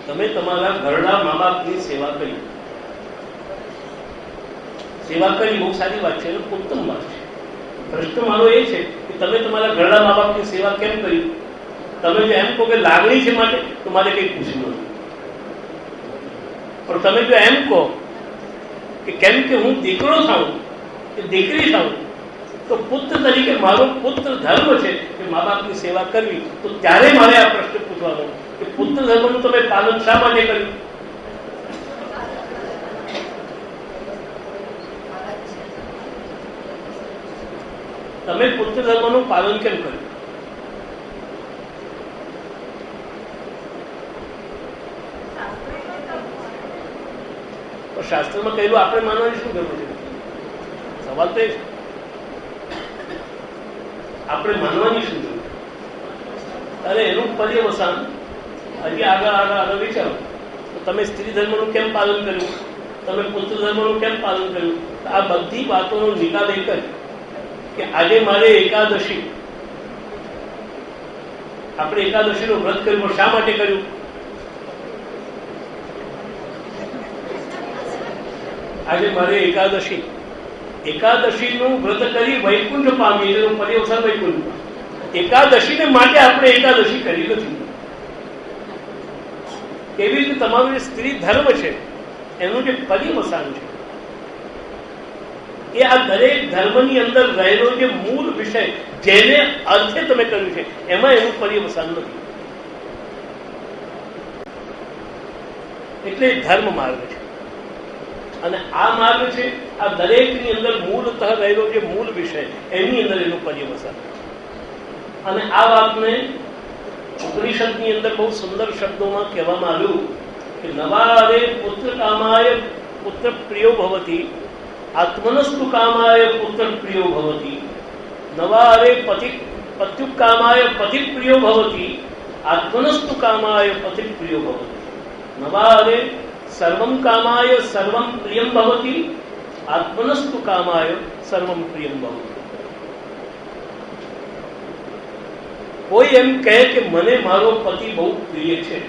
તમે તમારા ઘરડા મા બાપની સેવા કરી. સેવા કરી બહુ સારી વાત છે, ઉત્તમ વાત છે. પ્રશ્ન મારો એ છે કે તમે તમારા ઘરડા મા બાપની સેવા કેમ કરી? તમે જો એમ કહો કે લાગણી છે માટે, તો મારે કઈ પૂછવું નથી. પણ તમે જો એમ કહો કે કેમ કે હું દીકરો થાઉં કે દીકરી થાઉં, તો પુત્ર તરીકે મારો પુત્ર ધર્મ છે કે મા બાપની સેવા કરવી, તો ત્યારે મારે આ પ્રશ્ન પૂછવાનો કે પુત્ર ધર્મનું તમે પાલન શા માટે કર્યું? તમે પુત્ર ધર્મનું પાલન કેમ કર્યું? શાસ્ત્રમાં કહેલું આપણે માનવાની શું જરૂર છે? સવાલ તો એ છે, આપણે માનવાની શું જરૂર? અરે એનું પર્યવસાન હજી આગળ વિચારો. તો તમે સ્ત્રી ધર્મનું કેમ પાલન કર્યું? તમે પુત્ર ધર્મનું કેમ પાલન કર્યું? આ બધી વાતોનો નિકાલ એક જ કે આજે મારે એકાદશી, આપણે એકાદશીનું વ્રત કર્યું. શા માટે કર્યું? આજે મારે એકાદશીનું વ્રત કરી વૈકુંઠ પામી, એનું પર્યવસાન વૈકુંઠ. એકાદશીને માટે આપણે એકાદશી કરી નથી. એવી રીતે તમારું જે સ્ત્રી ધર્મ છે એનું જે પર્યવસાન છે એ આ દરેક ધર્મની અંદર રહેલો જે મૂળ વિષય જેને અર્થે તમે કર્યું છે એમાં એનું પર્યવસાન નથી. એટલે ધર્મ માર્ગ છે. અને આ માર્ગ છે આ દરેકની અંદર મૂળતઃ રહેલો જે મૂળ વિષય એની અંદર એનું પર્યવસાન. અને આ વાતને ઉપનિષદની અંદર બહુ સુંદર શબ્દોમાં કહેવામાં આવ્યું કે નવારે પુત્ર કામાય પુત્ર પ્રિયો ભવતી આત્મનસ્તુ કામાય પુત્ર પ્રિયો ભવતી નવારે પત્યુ કામાય પતિ પ્રિયો ભવતી આત્મનસ્તુ કામાય પતિ પ્રિયો ભવતી નવારે સર્વમ કામાય સર્વમ પ્રિયમ ભવતી આત્મનસ્તુ કામાય સર્વમ પ્રિયમ ભવતી. કોઈ એમ કહે કે મને મારો પતિ બહુ પ્રિય છે,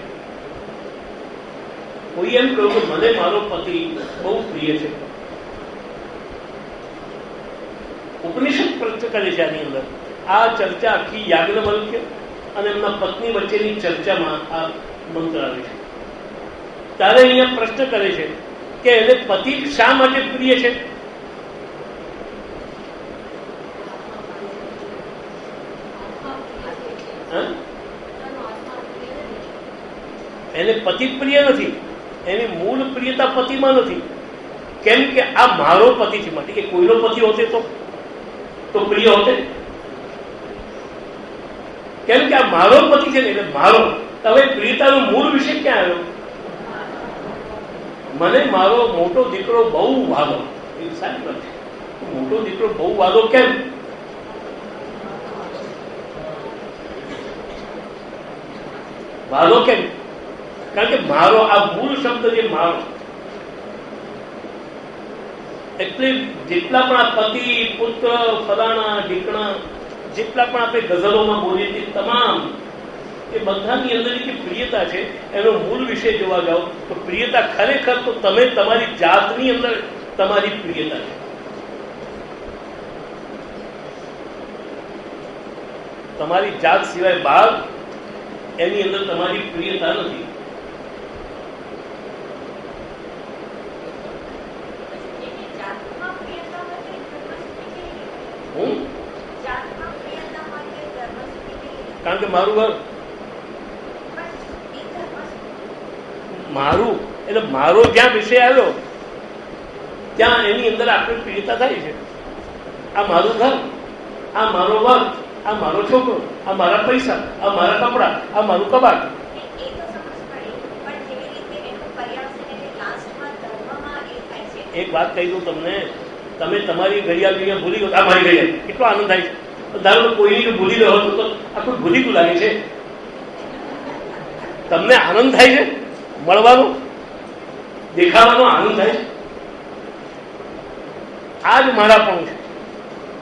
કોઈ એમ કહ્યું કે મને મારો પતિ બહુ પ્રિય છે. ઉપનિષદ પ્રશ્ન કરે છે આની અંદર. આ ચર્ચા આખી યાજ્ઞવલ્ક્ય અને એમના પત્ની વચ્ચેની ચર્ચામાં આ મંત્ર આવે છે. ત્યારે અહીંયા પ્રશ્ન કરે છે કે એને પતિ શા માટે પ્રિય છે? એને પતિ પ્રિય નથી, એની મૂળ પ્રિયતા પતિમાં નથી. કેમ કે આ મારો પતિ છે માટે કે કોઈનો પતિ હોતે તો પ્રિય હોતે. કેમ કે આ મારો પતિ છે ને એટલે મારો. હવે પ્રિયતાનો મૂળ વિષય ક્યાં આવ્યો? મને મારો મોટો દીકરો બહુ વાલો. એ સારી વાત છે. મોટો દીકરો બહુ વાલો કેમ? વાલો કેમ? કારણ કે મારો આ મૂળ શબ્દ જે મારો, એટલે જેટલા પણ આ પતિ પુત્ર ફલાણા ઢીકણા જેટલા પણ આપણે ગઝલોમાં બોલીએ છીએ તમામ એ બધાની અંદર જે પ્રિયતા છે એનો મૂળ વિષય જોવા જાઓ તો પ્રિયતા ખરેખર તો તમે તમારી જાતની અંદર તમારી પ્રિયતા છે. તમારી જાત સિવાય બહાર એની અંદર તમારી પ્રિયતા નથી. કારણ કે મારું ઘર મારું એટલે મારો જ્યાં વિષય આવ્યો ત્યાં એની અંદર આપણી પ્રિયતા થાય છે. આ મારું ઘર, આ મારો વર્ગ, આ મારો છોકરો, આ મારા પૈસા, આ મારા કપડા, આ મારું કબાટ. એક વાત કહી દઉં તમને, તમે તમારી ઘડિયાળ ભૂલી ગયો, આ મારી ઘડિયાળ, કેટલો આનંદ થાય છે. ધારો કે કોઈની ભૂલી રહ્યો હતો તો આખું ભૂલી ગયું લાગે છે. તમને આનંદ થાય છે મળવાનો, દેખાવાનો આનંદ થાય છે. આ જ મારાપણું છે.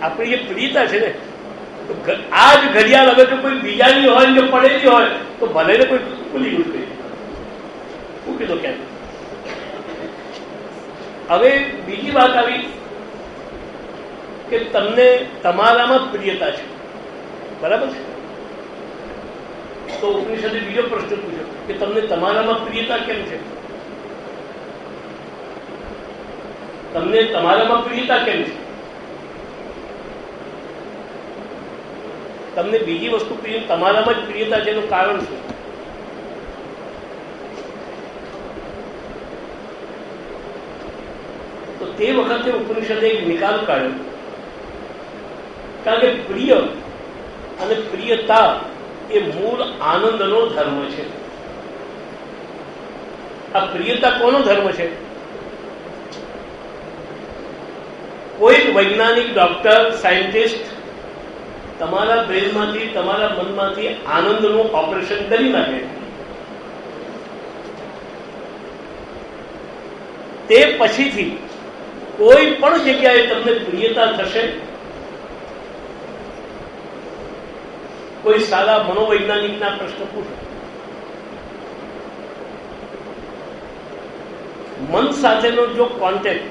આપણી જે પ્રિયતા છે ને, આ જ ઘડિયાળ હવે જો કોઈ બીજાની હોય જો પડેલી હોય તો ભલે ને કોઈ ભૂલી ગયું કહી મૂકી દો ક્યાં. હવે બીજી વાત આવી કે તમને તમારામાં પ્રિયતા છે, બરાબર છે? તો ઉપનિષદે બીજો પ્રશ્ન પૂછ્યો કે તમને તમારામાં પ્રિયતા કેમ છે? તમને તમારામાં પ્રિયતા કેમ છે? તમને બીજી વસ્તુ પ્રિય, તમારામાં જ પ્રિયતા છે એનું કારણ શું? તો તે વખતે ઉપનિષદે એક નિકાલ કાઢ્યો. કારણ કે પ્રિય અને પ્રિયતા એ મૂળ આનંદનો ધર્મ છે. આ પ્રિયતા કોનો ધર્મ છે? કોઈ વૈજ્ઞાનિક, ડોક્ટર, સાયન્ટિસ્ટ તમારા બ્રેનમાંથી, તમારા મનમાંથી આનંદનું ઓપરેશન કરી નાખે, તે પછીથી કોઈ પણ જગ્યાએ તમને પ્રિયતા થશે? કોઈ સારા મનોવૈજ્ઞાનિકના પ્રશ્ન પૂછો. મન સાથેનો જો કોન્ટેક્ટ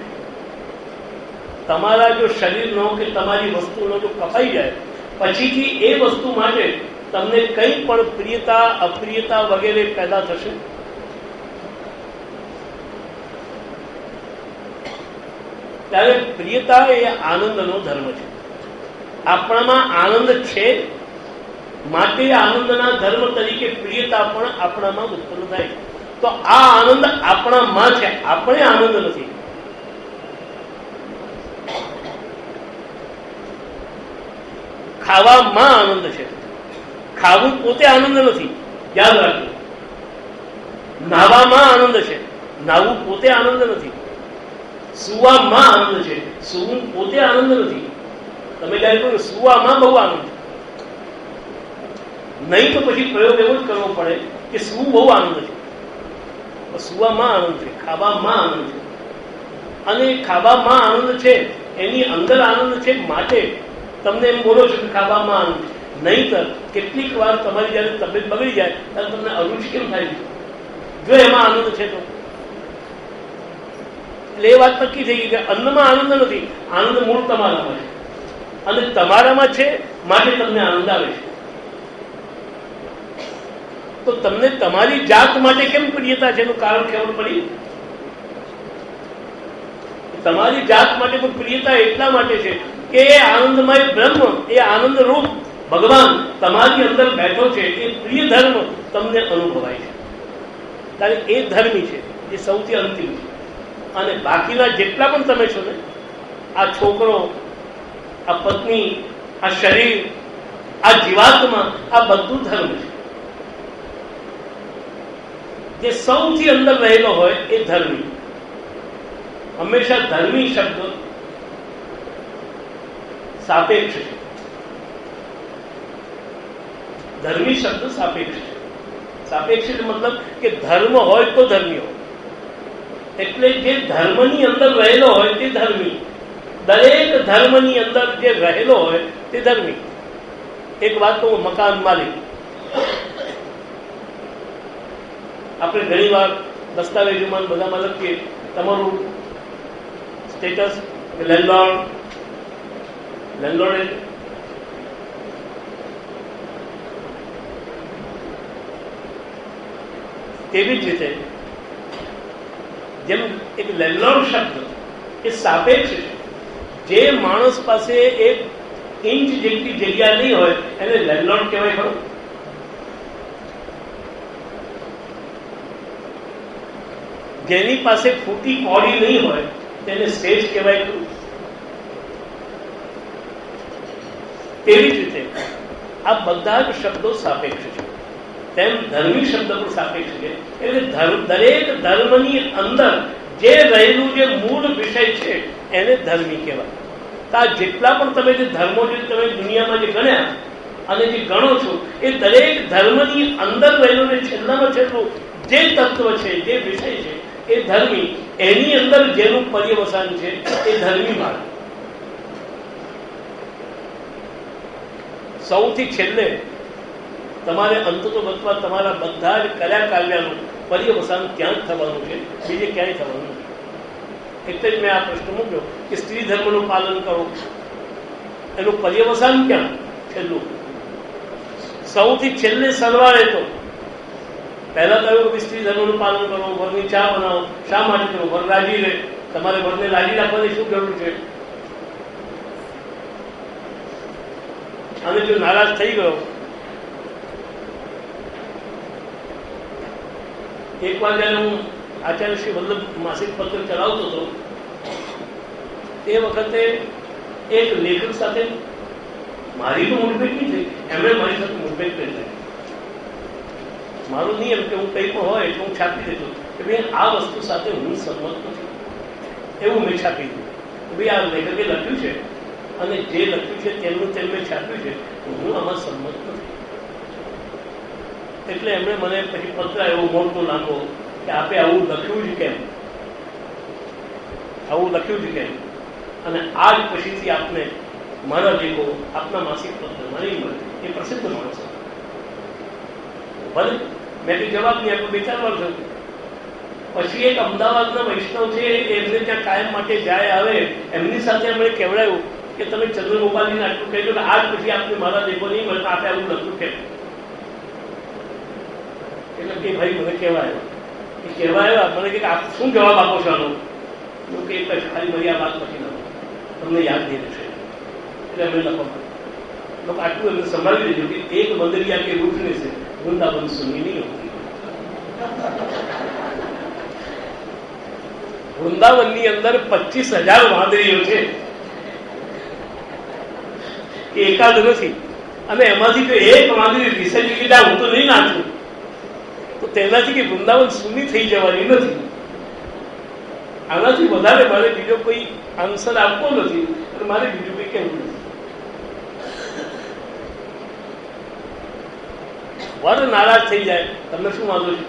તમારા જો શરીરનો કે તમારી વસ્તુનો જો કપાઈ જાય પછીથી એ વસ્તુ માટે તમને કંઈ પણ પ્રિયતા અપ્રિયતા વગેરે પેદા થશે? ત્યારે પ્રિયતા એ આનંદનો ધર્મ છે. આપણામાં આનંદ છે માટે આનંદના ધર્મ તરીકે પ્રિયતા પણ આપણામાં ઉત્પન્ન થાય. તો આ આનંદ આપણામાં છે, આપણે આનંદ નથી. ખાવામાં આનંદ છે, ખાવું પોતે આનંદ નથી, યાદ રાખજો. નાહવામાં આનંદ છે, નાહવું પોતે આનંદ નથી. સુવામાં આનંદ છે, સુવું પોતે આનંદ નથી. તમે જયારે કહો સુવામાં બહુ આનંદ છે, નહીં તો પછી પ્રયોગ એવો જ કરવો પડે કે સુવું બહુ આનંદ છે. સુવામાં આનંદ છે, ખાવામાં આનંદ છે, અને ખાવામાં આનંદ છે એની અંદર આનંદ છે માટે તમને એમ બોલો છો કે ખાવામાં આનંદ છે. નહીંતર કેટલીક વાર તમારી જયારે તબિયત બગડી જાય ત્યારે તમને અરુચિ કેમ થાય છે? જો એમાં આનંદ છે તો. એટલે એ વાત નક્કી થઈ ગઈ કે અન્નમાં આનંદ નથી, આનંદ મૂળ તમારામાં છે, અને તમારામાં છે માટે તમને આનંદ આવે છે. તો તમને તમારી જાત માટે કેમ પ્રિયતા છે એનું કારણ ખબર પડી. તમારી જાત માટે પણ પ્રિયતા એટલા માટે છે કે એ આનંદમય બ્રહ્મ, એ આનંદ રૂપ ભગવાન તમારી અંદર બેઠો છે. એ પ્રિય ધર્મ તમને અનુભવાય છે, કારણ એ ધર્મી છે, એ સૌથી અંતિમ છે. અને બાકીના જેટલા પણ તમે છો ને, આ છોકરો, આ પત્ની, આ શરીર, આ જીવાત્મા, આ બધું ધર્મ છે. જે સૌથી અંદર રહેલો હોય એ ધર્મી. હંમેશા ધર્મી શબ્દ સાપેક્ષ છે. ધર્મી શબ્દ સાપેક્ષ છે. સાપેક્ષ મતલબ કે ધર્મ હોય તો ધર્મી હોય. એટલે જે ધર્મની અંદર રહેલો હોય તે ધર્મી. દરેક ધર્મની અંદર જે રહેલો હોય તે ધર્મી. એક વાત કહું, મકાન માલિક, આપણે ઘણી વાર દસ્તાવેજોમાં બધામાં લખીએ તમારું સ્ટેટસ લેન્ડલોર્ડ. લેન્ડલોર્ડ તેવી જ રીતે જેમ એક લેન્ડલોર્ડ શબ્દ એ સાપેક્ષ છે. જે માણસ પાસે એક ઇંચ જેટલી જગ્યા નહીં હોય એને લેન્ડલોર્ડ કહેવાય ખરું? જેની પાસે ફૂટી કોડી નહીં હોય તેને શેઠ કહેવાય ખરું? તેવી જ રીતે આ બધા જ શબ્દો સાપેક્ષ છે. તેમ ધર્મી શબ્દ પણ સાપેક્ષ છે. એટલે દરેક ધર્મની અંદર જે રહેલું જે મૂળ વિષય છે એને ધર્મી કહેવાય. તો આ જેટલા પણ તમે જે ધર્મો જે તમે દુનિયામાં જે ગણ્યા અને જે ગણો છો એ દરેક ધર્મની અંદર રહેલું ને છેલ્લામાં છેલ્લું જે તત્વ છે, જે વિષય છે એ ધર્મી. એની અંદર જેનું પર્યવસાન છે એ ધર્મી માર્ગ. સૌથી છેલ્લે તમારે અંતતો બતવા તમારા બધા જ કર્યા કાર્યનું પર્યવસાન ત્યાં જ થવાનું છે, બીજે ક્યાંય થવાનું નથી. એટલે જ મેં આ પ્રશ્ન મૂક્યો કે સ્ત્રી ધર્મનું પાલન કરો, એનું પર્યવસાન ક્યાં? છેલ્લું. સૌથી છેલ્લે સરવાળે તો પહેલા કહ્યું કે સ્ત્રી ધર્મનું પાલન કરો, વરની ચા બનાવો. શા માટે કરો? વર રાજી રહે. તમારે વરને રાજી રાખવાની શું જરૂર છે? અને જો નારાજ થઈ ગયો, એક વાર જયારે હું આચાર્ય શ્રી વલ્લભ માસિક પત્ર ચલાવતો હતો તે વખતે એક લેખક સાથે મારી તો મુઠભેડ નહીં થઈ, એમણે મારી સાથે મુઠભેડ કરી નાખી. મારો નિયમ કે હું કંઈ પણ હોય એટલે હું છાપી દેતો કે ભાઈ આ વસ્તુ સાથે હું સંમત નથી, એવું મેં છાપી દીધું. ભાઈ આ લેખકે લખ્યું છે અને જે લખ્યું છે તેમનું તેમને છાપ્યું છે, હું આમાં સંમત નથી. એટલે એમણે મને પછી પત્ર એવો મોટો લાંબો કે આપે આવું લખ્યું છે કેમ, આવું લખ્યું છે કેમ, અને આજ પછીથી આપને મારા લેખો આપના માસિક પત્રમાં નહીં મળે. એ પ્રસિદ્ધ માણસ ભલે મેં કઈ જવાબ નહીં આપ્યો, 2-4 વાર થયું. પછી એક અમદાવાદના વૈષ્ણવ છે, એમને ત્યાં કાયમ માટે જાય આવે, એમની સાથે એમણે કહેવડાયું કે તમે ચંદ્રગોપાલજીને આટલું કહી દો કે આજ પછી આપને મારા લેખો નહીં મળે, આપે આવું લખ્યું કેમ. એટલે કે ભાઈ મને કહેવા આવ્યા મને કે આપ શું જવાબ આપો છો આનો? લોકો એક જ ખાલી મારી આ વાત પછી ના તમને યાદ નહીં રહેશે એટલે અમે લખવા લોકો આટલું એમને સંભાળી લેજો કે એક બંદરિયા કે રૂઠને છે વૃંદાવન સુની નહીં હોતી. વૃંદાવનની અંદર 25,000 વાંદરીઓ છે એ એકાદ નથી. અને એમાંથી જો એક વાંદરી રિસર્ચ લીધા હું તો નહીં નાચું તો તેનાથી કે વૃંદાવન સુની થઈ જવાની નથી. આનાથી વધારે મારે બીજો કોઈ આન્સર આપવો નથી અને મારે બીજું કંઈ કહેવું નથી. વર નારાજ થઈ જાય તમને શું વાંધો છે?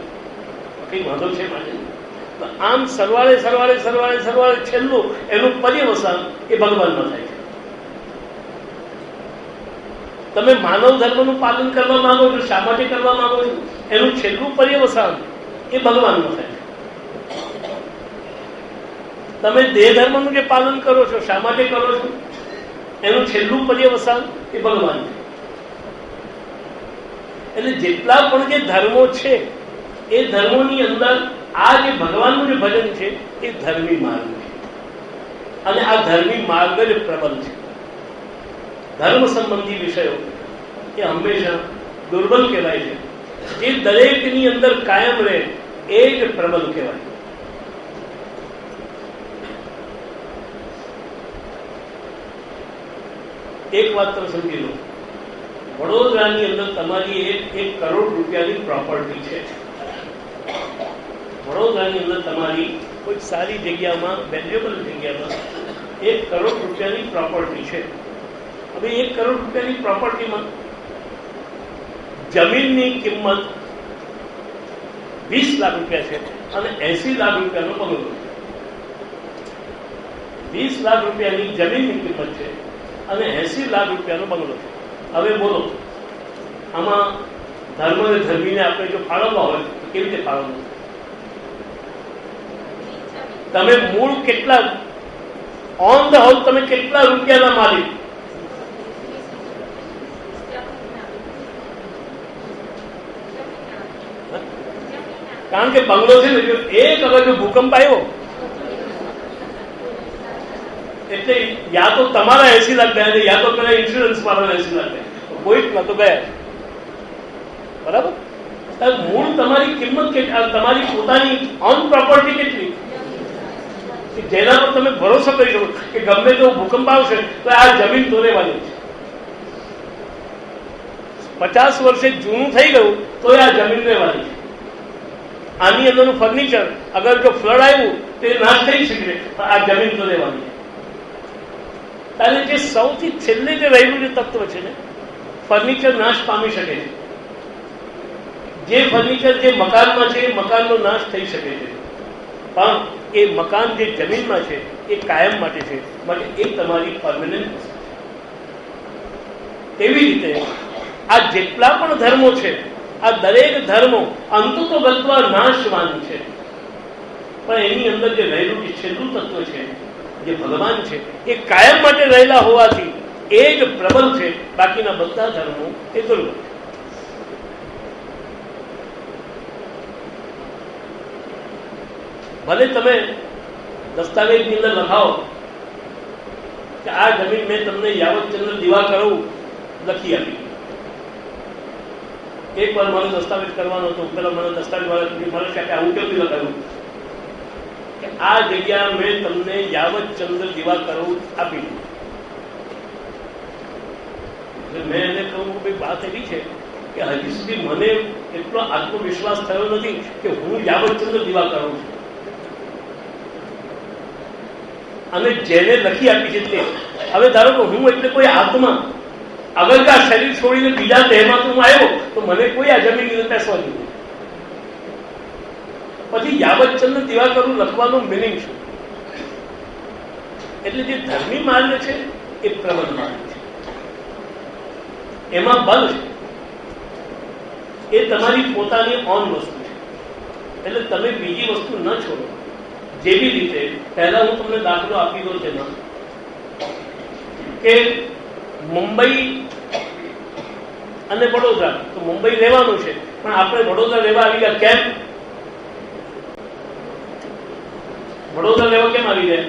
કઈ વાંધો છે માટે આમ સરવાળે સરવાળે સરવાળે સરવાળે છેલ્લું એનું પર્યવસાન એ ભગવાનમાં થાય છે. તમે માનવ ધર્મનું પાલન કરવા માંગો છો, શા માટે કરવા માંગો છો? એનું છેલ્લું પર્યવસાન એ ભગવાનમાં થાય છે. તમે દેહ ધર્મનું જે પાલન કરો છો, શા માટે કરો છો? એનું છેલ્લું પર્યવસાન એ ભગવાન છે. એટલે જેટલા પણ જે ધર્મો છે એ ધર્મોની અંદર આ જે ભગવાનનું જે ભજન છે એ ધર્મી માર્ગ છે. અને આ ધર્મી માર્ગ જ પ્રબલ છે. ધર્મ સંબંધી વિષયો એ હંમેશા દુર્બલ કહેવાય છે. જે દરેકની અંદર કાયમ રહે એ જ પ્રબલ કહેવાય. એક વાત તમે સમજી લો, વડોદરાની અંદર તમારી 1 કરોડ રૂપિયાની પ્રોપર્ટી છે. વડોદરાની અંદર તમારી કોઈ સારી જગ્યામાં, વેલ્યુએબલ જગ્યામાં 1 કરોડ રૂપિયાની પ્રોપર્ટી છે. હવે 1 કરોડ રૂપિયાની પ્રોપર્ટીમાં જમીનની કિંમત 20 લાખ રૂપિયા છે અને 80 લાખ રૂપિયાનો બંગલો છે. 20 લાખ રૂપિયાની જમીનની કિંમત છે અને 80 લાખ રૂપિયાનો બંગલો છે. હવે બોલો, આમાં ધર્મ અને ધર્મીને આપણે જો ફાળવવા હોય તો કેવી રીતે ફાળવવું? તમે મૂળ કેટલા, ઓન ધ હાઉસ તમે કેટલા રૂપિયાના માલિક? કારણ કે બંગલો છે ને, જો એક અગર જો ભૂકંપ આવ્યો એટલે યા તો તમારા 80 લાખ ગયા, યા તો પેલા ઇન્સ્યોરન્સ વાળાના 80 લાખ ગયા, કોઈ જ નતો ગયા. બરાબર? મૂળ તમારી કિંમત કેટલી, તમારી પોતાની ઓન પ્રોપર્ટી કેટલી જેના પર તમે ભરોસો કરી શકો કે ગમે તો ભૂકંપ આવશે તો આ જમીન તો રહેવાની છે. 50 વર્ષે જૂનું થઈ ગયું તો આ જમીન રહેવાની છે. આની અંદરનું ફર્નિચર અગર જો ફ્લડ આવ્યું તો એ નાશ થઈ શકે પણ આ જમીન તો રહેવાની છે. ત્યારે જે સૌથી છેલ્લે જે રહેલું જે તત્વ છે ને, ફર્નિચર નાશ પામી શકે છે. જે ફર્નિચર જે મકાનમાં છે એ મકાનનો નાશ થઈ શકે છે, પણ એ મકાન જે જમીનમાં છે એ કાયમ માટે છે, માટે એ તમારી પરમેનન્ટ વસ્તુ છે. એવી રીતે આ જેટલા પણ ધર્મો છે, આ દરેક ધર્મો અંતુ તો ગત્વા નાશવાન છે, પણ એની અંદર જે રહેલું જે છેલ્લું તત્વ છે જે ભગવાન છે એ કાયમ માટે રહેલા હોવાથી એ જ પ્રબલ છે. બાકીના બધા ધર્મો એ દુર્બળ છે. ભલે તમે દસ્તાવેજની અંદર લખાવો કે આ જમીન મેં તમને યાવતચંદ્ર દિવાકરવ લખી આપી. એક વાર મને દસ્તાવેજ કરવાનો હતો, પેલા મને દસ્તાવેજ વાળા મને કે આવું કેમ લખાયું કે આ જગ્યા મેં તમને યાવતચંદ્ર દિવાકરવ આપી. મેં એને કહું કે ભાઈ વાત એવી છે કે હજી સુધી મને એટલો આત્મવિશ્વાસ થયો નથી કે હું યાવતચંદ્ર દિવાકરવ છું. અને જેને લખી આપી છે તે, હવે ધારો કે હું એટલે કોઈ આત્મા અગર આ શરીર છોડીને બીજા દેહમાં હું આવ્યો તો મને કોઈ આ જમીન પેસવા દીધું. પછી યાવતચંદ્ર દિવાકરવ લખવાનો મિનિંગ શું? એટલે જે ધર્મી માર્ગ છે એ પ્રબલ માર્ગ છે, એમાં બલ છે, એ તમારી પોતાની ઓન વસ્તુ છે. એટલે તમે બીજી વસ્તુ ન છોડો. જેવી રીતે પહેલા હું તમને દાખલો આપી દઉં તેમાં કે મુંબઈ અને વડોદરા, તો મુંબઈ રહેવાનું છે પણ આપણે વડોદરા રહેવા આવી ગયા. કેમ? વડોદરા રહેવા કેમ આવી ગયા?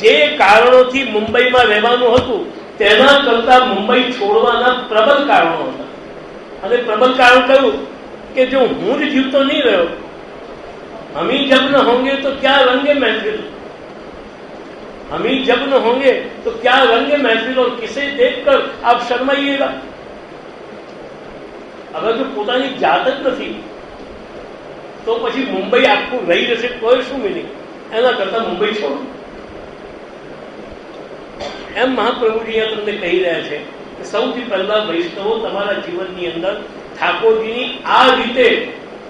જે કારણોથી મુંબઈમાં રહેવાનું હતું તેના કરતા મુંબઈ છોડવાના પ્રબળ કારણો હતા. અને પ્રબળ કારણ કયું કે જો હું જ જીવતો નહીં રહ્યો, હમી જબ ન હોંગે તો ક્યાં રંગે महफिल, हमी जब न होंगे तो क्या रंगे महफिल और किसे देखकर आप शर्माइएगा. अगर जो પોતાની જાત જ નથી તો પછી મુંબઈ આખું રહી જશે કોઈ શું મિનિંગ? એના કરતા મુંબઈ છોડો. એમ મહાપ્રભુજી અહીંયા તમને કહી રહ્યા છે કે સૌથી પહેલા વૈષ્ણવો તમારા જીવનની અંદર ઠાકોરજીની આ રીતે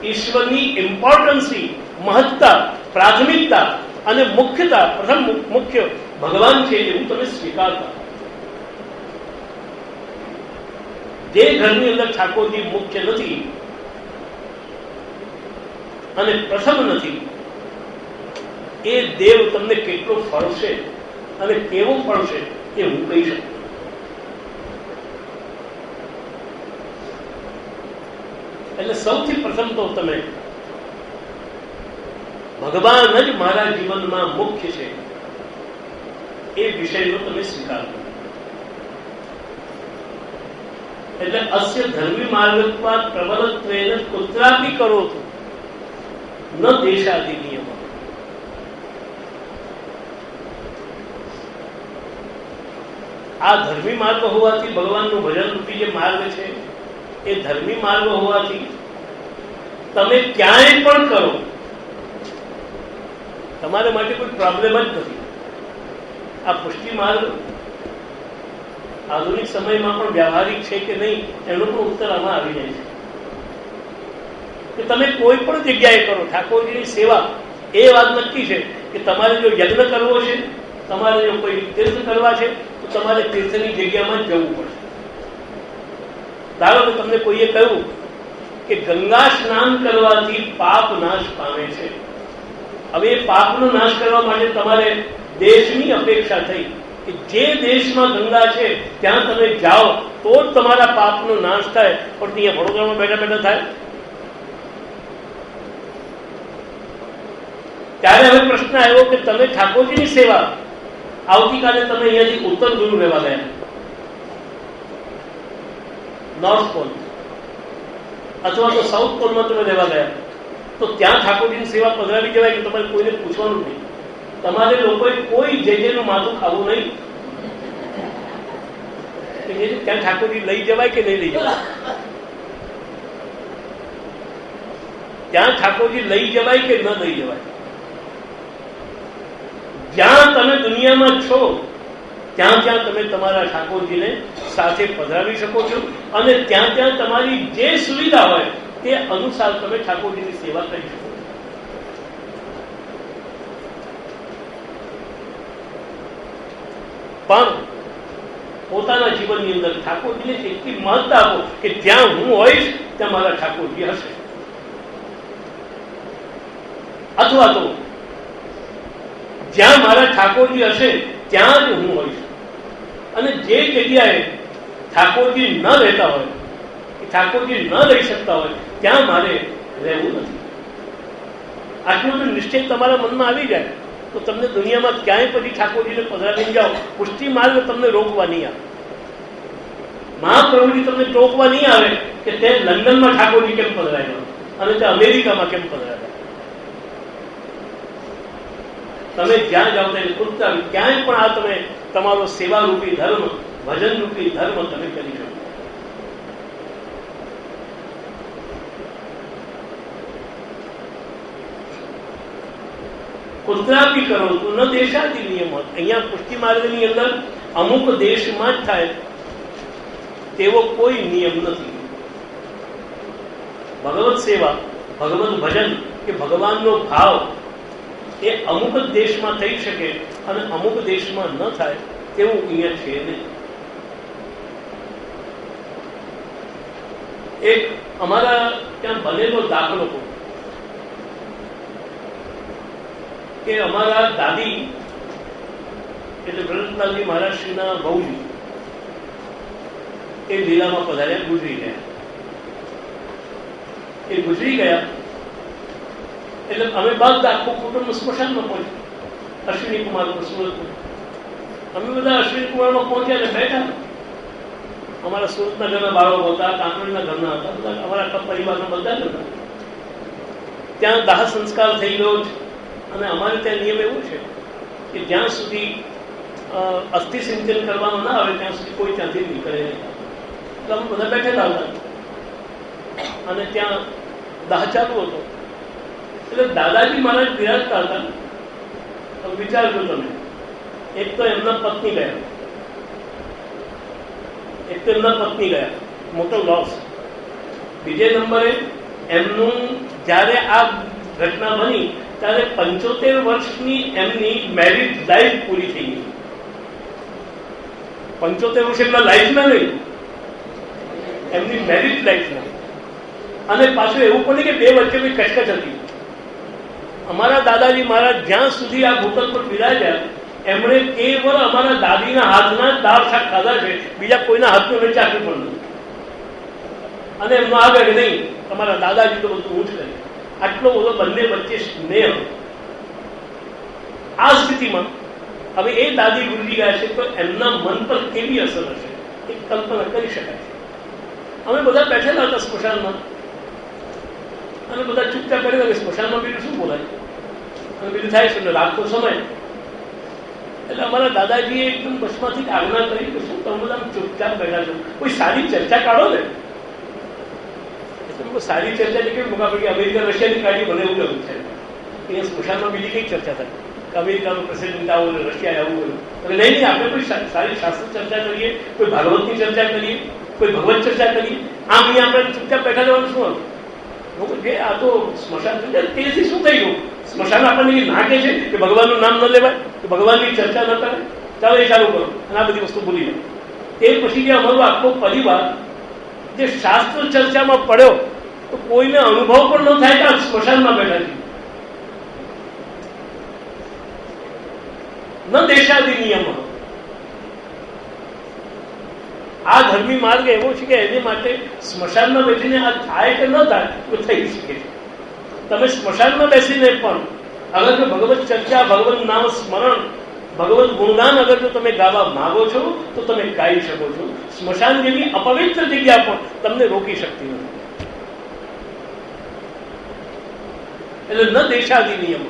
ઈશ્વરની ઇમ્પોર્ટન્સની મહત્તા, પ્રાથમિકતા અને મુખ્યતા, પ્રથમ મુખ્ય ભગવાન છે એવું તમે સ્વીકારતા. જે ઘરની અંદર ઠાકોરજી મુખ્ય નથી અને પ્રથમ નથી, એ દેવ તમને કેટલો ફળશે અને કેવો ફળશે એ હું કહી શકું. એટલે સૌથી પ્રથમ તો તમે ભગવાન જ મારા જીવનમાં મુખ્ય છે એ વિષયનો તમે સ્વીકાર કરો. એટલે અસ્ય ધર્મી માર્ગત્વાદ પ્રબલત્વેન કુત્રાપી કરો તો ન દેશાદિ નિયમ. આ ધર્મી માર્ગ હોવાથી, ભગવાનનું ભજન રૂપી જે માર્ગ છે એ ધર્મી માર્ગ હોવાથી તમે ક્યાંય પણ કરો તમારા માટે કોઈ પ્રોબ્લેમ જ નથી. આ પુષ્ટિ માર્ગ આધુનિક સમયમાં પણ વ્યવહારિક છે કે નહીં એનો પણ ઉત્તર આમાં આવી જાય છે કે તમે કોઈ પણ જગ્યાએ કરો ઠાકોરજીની સેવા. એ વાત નક્કી છે કે તમારે જો યજ્ઞ કરવો છે, તમારે જો કોઈ તીર્થ કરવા છે તો તમારે તીર્થની જગ્યામાં જ જવું પડશે. ધારો કે તમને કોઈએ કહ્યું કે ગંગા સ્નાન કરવાથી પાપ નાશ પામે છે. હવે એ પાપનો નાશ કરવા માટે તમારે દેશની અપેક્ષા થઈ કે જે દેશમાં ગંગા છે ત્યાં તમે જાઓ તો જ તમારા પાપનો નાશ થાય. પણ ત્યાં વડોદરામાં બેઠા બેઠા થાય. ત્યારે હવે પ્રશ્ન આવ્યો કે તમે ઠાકોરજીની સેવા, આવતીકાલે તમે અહીંયાથી ઉત્તર ધ્રુવ રહેવા ગયા, નોર્થ પોલ અથવા તો સાઉથ પોલમાં તમે રહેવા ગયા, તો ત્યાં ઠાકોરજીની સેવા પધરાવી જવાય કે તમારે કોઈને પૂછવાનું નહીં. તમારે લોકોએ કોઈ જેનું માથું ખાવું નહીં. ત્યાં ઠાકોરજી લઈ જવાય કે નહીં લઈ જવાય? ત્યાં ઠાકોરજી લઈ જવાય કે ન લઈ જવાય? જ્યાં તમે દુનિયામાં છો ત્યાં ત્યાં તમે તમારા ઠાકોરજીને સાથે પધરાવી શકો છો અને ત્યાં ત્યાં તમારી જે સુવિધા હોય તે અનુસાર તમે ઠાકોરજીની સેવા કરી શકો. પણ પોતાના જીવનની અંદર ઠાકોરજીને એટલી મહત્તા આપો કે જ્યાં હું હોઈશ ત્યાં મારા ઠાકોરજી હશે. અથવા તો જ્યાં મારા ઠાકોરજી હશે ત્યાં જ હું હોઈશ. અને જે જગ્યાએ ઠાકોરજી ન રહેતા હોય, ઠાકોરજી ન રહી શકતા હોય ત્યાં મારે રહેવું નથી. આટલો જો નિશ્ચય તમારા મનમાં આવી જાય તો તમને દુનિયામાં ક્યાંય પછી ઠાકોરજીને પધરાવીને જાઓ, પુષ્ટિ માર્ગ તમને રોકવા નહીં આવે. મહાપ્રભુજી તમને ટોકવા નહીં આવે કે તે લંડનમાં ઠાકોરજી કેમ પધરાવ્યા અને તે અમેરિકામાં કેમ પધરાવ્યા. તમે જ્યાં જાઓ તેને પૂછતા ક્યાંય પણ આ તમે તમારો સેવારૂપી ધર્મ, ભજનરૂપી ધર્મ તમે કરી શકો. કુત્રાપી કરો તો ન દેશાદી નિયમ. અહીંયા પુષ્ટિ માર્ગની અંદર અમુક દેશમાં જ થાય તેવો કોઈ નિયમ નથી. ભગવત સેવા, ભગવત ભજન કે ભગવાનનો ભાવ એ અમુક જ દેશમાં થઈ શકે અને અમુક દેશમાં ન થાય તેવું અહીંયા છે નહીં. એક અમારા ત્યાં બનેલો દાખલો કે અમારા દાદી એટલે વ્રતલાલજી મહારાજશ્રીના વહુજી એ લીલામાં પધાર્યા, ગુજરી ગયા. એ ગુજરી ગયા એટલે અમે બાદ આખું કુટુંબ સ્મશાનમાં પહોંચ્યું. અશ્વિની કુમાર સુરત, અમે બધા અશ્વિની કુમારમાં પહોંચ્યા અને બેઠા. અમારા સુરતના ઘરના બાળકો હતા, કાંકરેજના ઘરના હતા, બધા અમારા આખા પરિવારના બધા જ હતા. ત્યાં દાહ સંસ્કાર થઈ ગયો છે અને અમારે ત્યાં નિયમ એવું છે કે જ્યાં સુધી અસ્થિ સિંચન કરવામાં ના આવે ત્યાં સુધી કોઈ ત્યાંથી નીકળે નહીં. એટલે અમે બધા બેઠેલા હતા અને ત્યાં દાહ ચાલુ હતો. એટલે દાદાજી મહારાજ બિરાજતા હતા. વિચારજો તમે, એક તો એમના પત્ની ગયા, મોટો લોસ. બીજે નંબરે એમનું જ્યારે આ ઘટના બની ત્યારે 75 વર્ષની એમની મેરિડ લાઈફ પૂરી થઈ ગઈ. 75 વર્ષ એમના લાઈફના નહીં, એમની મેરિડ લાઈફના. અને પાછું એવું પણ કે બે વચ્ચે કોઈ કચકચ હતી. અમારા દાદાજી મહારાજ જ્યાં સુધી આ ભૂતલ પર બિરાજ્યા એમણે કેવળ અમારા દાદીના હાથના દાળ શાક ખાધા છે, બીજા કોઈના હાથનું મેં ચાખ્યું પણ નથી. અને એમનો આગળ કે નહીં, તમારા દાદાજી તો બધું હું જ કરી. આટલો બધો બંને વચ્ચે સ્નેહ. આ સ્થિતિમાં હવે એ દાદી ગુજરી ગયા છે તો એમના મન પર કેવી અસર હશે એ કલ્પના કરી શકાય છે. અમે બધા બેઠેલા હતા સ્મશાનમાં અને બધા ચૂપચાપ કરી કે સ્મશાનમાં બીજું શું બોલાય અને બીજું થાય છે ને રાખતો સમય. એટલે અમારા દાદાજીએ એકદમ બસમાંથી આજ્ઞા કરી કે શું તમે બધા ચૂપચાપ બેઠા છો, કોઈ સારી ચર્ચા કાઢો ને. સારી ચર્ચા કેવી મોકા પડી અમેરિકા રશિયાની કાઢી મને એવું લાગ્યું છે કે સ્મશાનમાં બીજી કઈ ચર્ચા થાય કે અમેરિકાનું પ્રેસિડેન્ટ આવું ને રશિયા આવું બોલું. એટલે નહીં આપણે કોઈ સારી શાસ્ત્ર ચર્ચા કરીએ, કોઈ ભાગવતની ચર્ચા કરીએ, કોઈ ભગવત ચર્ચા કરીએ. આમ અહીંયા આપણે ચૂપચાપ બેઠા જવાનું શું હતું? જે આ તો સ્મશાન તેથી શું થઈ ગયું? સ્મશાન આપણને ના કહે છે કે ભગવાનનું નામ ન લેવાય, કે ભગવાનની ચર્ચા ન કરે. ચાલો એ ચાલુ કરો અને આ બધી વસ્તુ ભૂલી જાય. તે પછી જે અમારો આખો પરિવાર જે શાસ્ત્ર ચર્ચામાં પડ્યો તો કોઈને અનુભવ પણ ન થાય કે આ સ્મશાનમાં બેઠા છે. ન દેશાદી નિયમ. આ ધર્મી માર્ગ એવો છે કે એની માટે સ્મશાનમાં બેસીને આ થાય કે ન થાય તો થઈ શકે છે. તમે સ્મશાનમાં બેસીને પણ અગર જો ભગવત ચર્ચા, ભગવત નામ સ્મરણ, ભગવત ગુણગાન અગર જો તમે ગાવા માંગો છો તો તમે ગાઈ શકો છો. સ્મશાન જેવી અપવિત્ર જગ્યા પણ તમને રોકી શકતી નથી. એટલે ન દેશાદી નિયમ.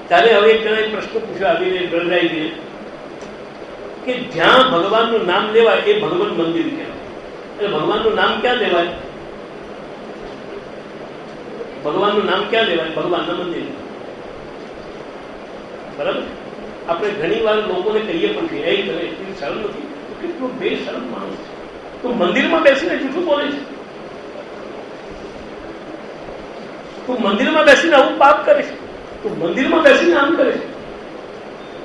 ત્યારે હવે એક જણાએ પ્રશ્ન પૂછ્યો આવીને ગરજાઈ કે જ્યાં ભગવાનનું નામ લેવાય એ ભગવાન મંદિર કહેવાય. એટલે ભગવાનનું નામ ક્યાં લેવાય? ભગવાનનું નામ ક્યાં લેવાય? ભગવાનના મંદિર. બરાબર. આપણે ઘણી વાર લોકોને કહીએ પણ કે એ કરે એટલી શરમ નથી. તો કેટલો બેશરમ માણસ છે. તું મંદિરમાં બેસીને જૂઠું બોલે છે. તું મંદિરમાં બેસીને આવું પાપ કરે છે. તું મંદિરમાં બેસીને આમ કરે છે.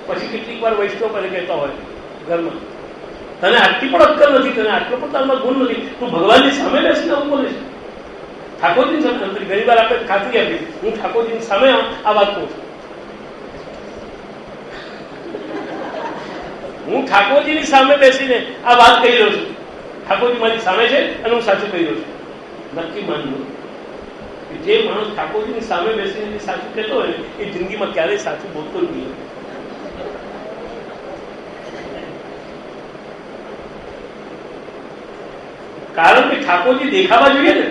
પછી કેટલીક વાર વૈષ્ણવ મને કહેતા હોય ઘરમાં, તને આટલી પણ અક્કલ નથી, તને આટલો પણ તારમાં ગુણ નથી, તું ભગવાનની સામે બેસીને આવું બોલે છે. ઠાકોરજીની સામે ઘણી વાર આપણે ખાતરી આપી, હું ઠાકોરજીની સામે આ વાત કહું છું. હું ઠાકોરજીની સામે બેસીને આ વાત કહી રહ્યો છું. ઠાકોરજી મારી સામે છે અને હું સાચું કહી રહ્યો છું. નક્કી માનવું કે જે માણસ ઠાકોરજીની સામે બેસીને સાચું કહેતો હોય એ જિંદગીમાં ક્યારેય સાચું બોલતો જ નહીં. કારણ કે ઠાકોરજી દેખાવા જોઈએ ને.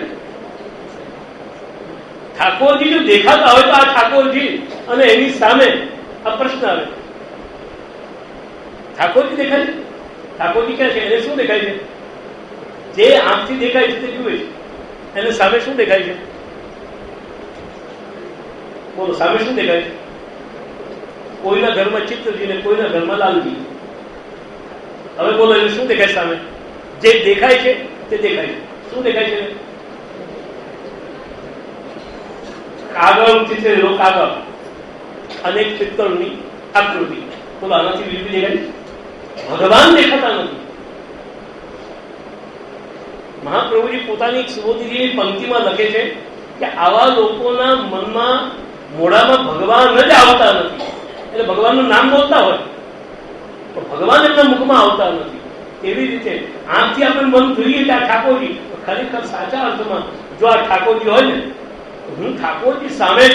ઠાકોરજી જો દેખાતા હોય તો આ ઠાકોરજી અને એની સામે આ પ્રશ્ન આવે. ઠાકોરજી દેખાય છે? ઠાકોરજી ક્યાં છે? એને શું દેખાય છે? જે આંખથી દેખાય છે તે જુએ છે. એને સામે શું દેખાય છે? બોલો, સામે શું દેખાય છે? કોઈના ઘરમાં ચિત્રજી ને કોઈના ઘરમાં લાલજી. હવે બોલો, એને શું દેખાય સામે? જે દેખાય છે તે દેખાય છે. શું દેખાય છે? કાગળ ચિત્રેલો કાગળ, અનેક પિત્તળની આકૃતિ. બોલો, આનાથી બીજું દેખાય છે? ભગવાન દેખાતા નથી. મહાપ્રભુજી પોતાની સુબોધની પંક્તિમાં લખે છે કે આવા લોકોના મનમાં, મોઢામાં ભગવાન જ આવતા નથી. એટલે ભગવાનનું નામ બોલતા હોય તો ભગવાન એમના મુખમાં આવતા નથી. એવી રીતે આમથી આપણે મન જોઈએ કે આ ઠાકોરજી, ખરેખર સાચા અર્થમાં જો આ ઠાકોરજી હોય ને, હું ઠાકોરજી સામે,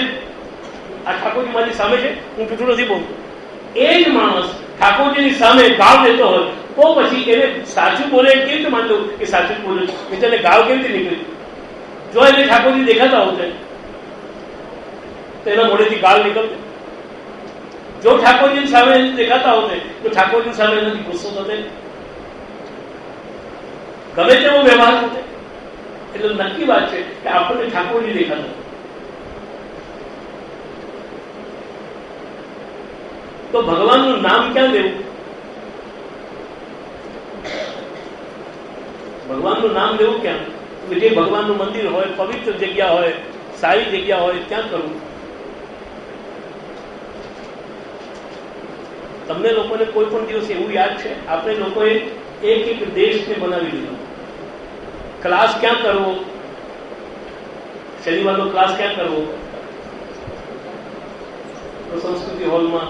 આ ઠાકોરજી મારી સામે છે, હું જૂઠું નથી બોલતો, એ જ માણસ ઠાકોરજીની સામે ગાળ દેતો હોય તો પછી એને સાચું બોલે કેવી રીતે માની લઉં કે સાચું બોલે, એને ગાળ કેવી રીતે નીકળી? જો એને ઠાકોરજી દેખાતા હોય તો એના મોઢેથી ગાળ નીકળતી. જો ઠાકોરજી સામે દેખાતા હોય તો ઠાકોરજી સામે એનાથી ગુસ્સો થશે, ગમે તેવો વ્યવહાર થશે. એટલે નક્કી વાત છે કે આપણને ઠાકોરજી દેખાતા. તો ભગવાનનું નામ ક્યાં લેવું? ભગવાનનું નામ લેવું ક્યાં? જે ભગવાનનું મંદિર હોય, પવિત્ર જગ્યા હોય, સારી જગ્યા હોય, ત્યાં કરવું. તમને લોકોને કોઈ પણ દિવસ એવું યાદ છે આપણે લોકોએ એક દેશને બનાવી દીધો? ક્લાસ ક્યાં કરવો? શનિવારનો ક્લાસ ક્યાં કરવો? તો સંસ્કૃતિ હોલમાં.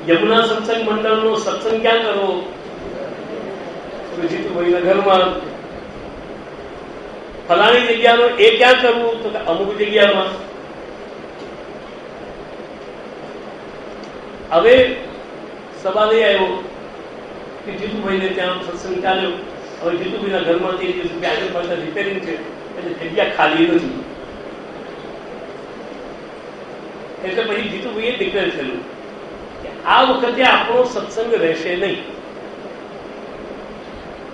યમુના સત્સંગ મંડળનો સત્સંગ ક્યાં કરવો? જીતુભાઈના ઘરમાં. ફલાણી જગ્યાનો એ ક્યાં કરવું? તો અમુક જગ્યામાં. હવે સવાલ એ આવ્યો કે જીતુભાઈને ત્યાં સત્સંગ ચાલ્યો, હવે જીતુભાઈના ઘરમાં તે દિવસે આગળ પાછળ રિપેરિંગ છે એટલે જગ્યા ખાલી નથી. એટલે પછી જીતુભાઈએ ડિક્લેર થયેલું કે આ વખતે આપણો સત્સંગ રહેશે નહીં.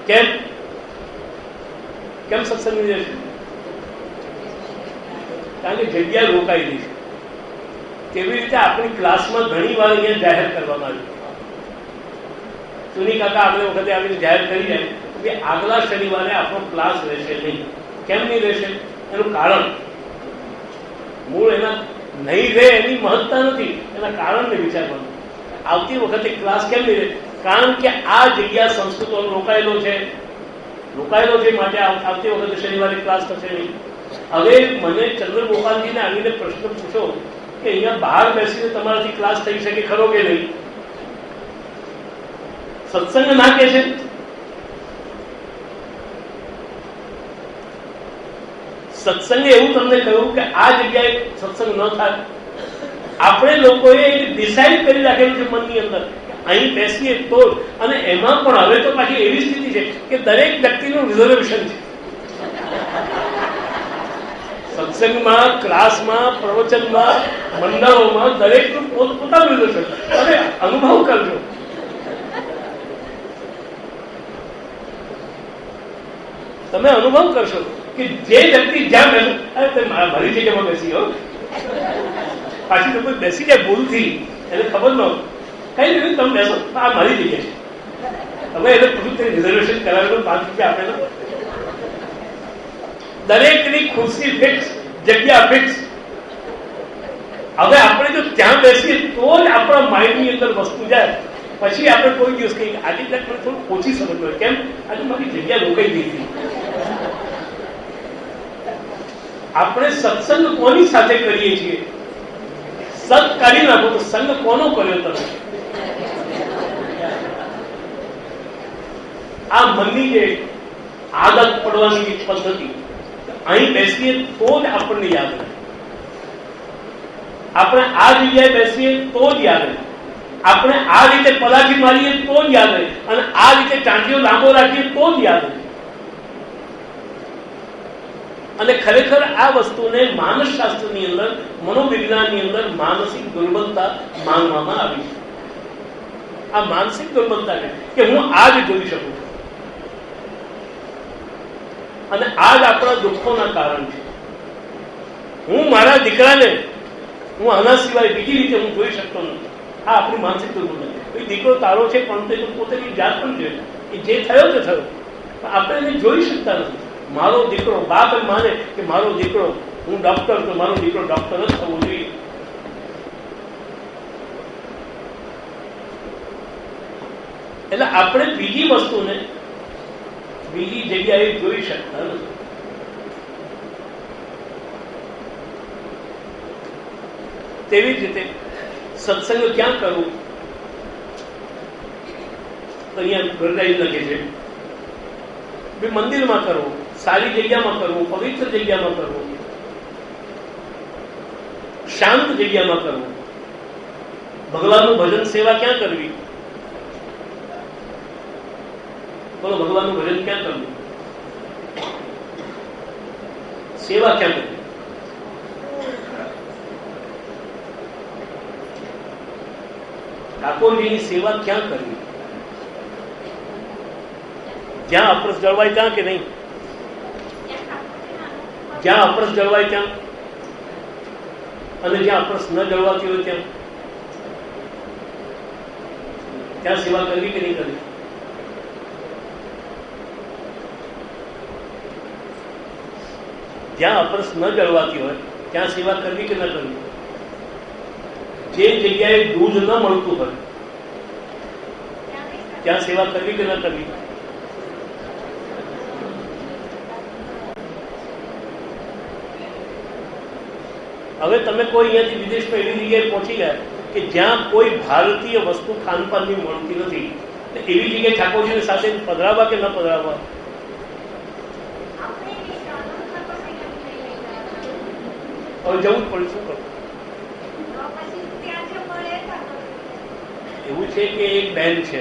કેમ કેમ સત્સંગ નહીં રહેશે? કારણ કે જગ્યા રોકાઈ ગઈ છે. કેવી રીતે આપણી ક્લાસમાં ઘણી વાર અહીંયા જાહેર કરવામાં આવ્યું. સુની કાકા આગળ વખતે આવીને જાહેર કરી જાય કે આગલા શનિવારે આપણો ક્લાસ રહેશે નહીં. કેમ નહીં રહેશે? એનું કારણ મૂળ એના નહીં રહે એની મહત્તા નથી, એના કારણને વિચારવાનું. આવતી વખતે ક્લાસ કેમ નહીં રહે? કારણ કે આ જગ્યા સંસ્કૃતો રોકાયેલો છે માટે આવતી વખતે શનિવારે ક્લાસ થશે નહીં. હવે મને ચંદ્રગોપાલજીને આવીને પ્રશ્ન પૂછો કે અહીંયા બહાર બેસીને તમારાથી ક્લાસ થઈ શકે ખરો કે નહીં? સત્સંગ ના કે છે? સત્સંગે એવું તમને કહ્યું કે આ જગ્યાએ સત્સંગ ન થાય. આપણે લોકોએ ડિસાઇડ કરી રાખેલું છે મનની અંદર અહીં બેસીએ તો. અને એમાં પણ હવે તો પાછી એવી સ્થિતિ છે કે દરેક વ્યક્તિનું રિઝર્વેશન છે. સત્સંગમાં, ક્લાસમાં, પ્રવચનમાં, મંડળોમાં દરેકનું પોતાનું રિઝર્વેશન. તમે અનુભવ કરજો. તમે અનુભવ કરશો કે જે વ્યક્તિ જ્યાં બેસો, મારી જગ્યામાં બેસી હો, પાછી તો કોઈ બેસી જાય ભૂલથી, એને ખબર ન કઈ રીતે તમે બેસો, આ મારી જગ્યા છે. હવે એને પૂછું તે રિઝર્વેશન કરાવેલું, 5 રૂપિયા આપેલો. દરેકની ખુરશી ફિક્સ, જગ્યા ફિક્સ. હવે આપણે જો ત્યાં બેસીએ તો જ આપણા માઇન્ડની અંદર વસ્તુ જાય. પછી આપણે કોઈ દિવસ કહીએ આજે મને થોડું ઓછી સમજ પડે. કેમ? આજે મારી જગ્યા રોકાઈ ગઈ હતી. આપણે સત્સંગ કોની સાથે કરીએ છીએ? સત કાઢી નાખો તો સંગ કોનો કર્યો તમે? આ મનની જે આદત પડવાની પદ્ધતિ, અહીં બેસીએ તો જ આપણને યાદ રહે. આપણે આ જગ્યાએ બેસીએ તો જ યાદ રહે. આપણે આ રીતે પલાઠી મારીએ તો જ યાદ રહે. અને આ રીતે ચાંચીઓ લાંબો રાખીએ તો જ યાદ રહે. અને ખરેખર આ વસ્તુને માનસશાસ્ત્રની અંદર, મનોવિજ્ઞાનની અંદર માનસિક દુર્બળતા માનવામાં આવી છે. આ માનસિક દુર્બળતા છે કે હું આ જ જોઈ શકું છું. અને આ જ આપણા દુઃખોના કારણ છે. હું મારા દીકરાને હું આના સિવાય બીજી રીતે હું જોઈ શકતો નથી. આ આપણી માનસિક દુર્બળતા છે. દીકરો તારો છે પણ તે પોતાની જાત પણ છે કે જે થયો તે થયો, પણ આપણે એને જોઈ શકતા નથી. મારો દીકરો, બાપ એમ માને કે મારો દીકરો, હું ડોક્ટર તો મારો દીકરો ડોક્ટર જ થવો જોઈએ. એટલે આપણે બીજી વસ્તુને બીજી જગ્યાએ જોઈ શકતા નથી. તેવી જ રીતે સત્સંગ ક્યાં કરવું? તો અહીંયા ઘરડાઈ લખે છે ભાઈ મંદિરમાં કરવો, સારી જગ્યામાં કરવો, પવિત્ર જગ્યામાં કરવો, શાંત જગ્યામાં કરવો. ભગવાનનું ભજન સેવા ક્યાં કરવી? બોલો, ભગવાનનું ભજન ક્યાં કરવું? સેવા ક્યાં કરવી? ઠાકોરજીની સેવા ક્યાં કરવી? જ્યાં અપરસ જળવાય ત્યાં કે નહીં? જ્યાં અપરસ જળવાય ત્યાં, અને જ્યાં અપરસ ન જળવાતી હોય ત્યાં ત્યાં સેવા કરવી કે નહીં કરવી? જ્યાં અપરસ ન જળવાતી હોય ત્યાં સેવા કરવી કે ન કરવી? જે જગ્યાએ દૂધ ન મળતું હોય ત્યાં સેવા કરવી કે ન કરવી? હવે તમે કોઈ અહીંયાથી વિદેશમાં એવી જગ્યાએ પહોંચી ગયા કે જ્યાં કોઈ ભારતીય વસ્તુ ખાનપાનની મળતી નથી, એવી જગ્યાએ ઠાકોરજીની સાથે પધરાવવા કે ન પધરાવવા? હવે જવું જ પડે, શું કરું? એવું છે કે એક બહેન છે,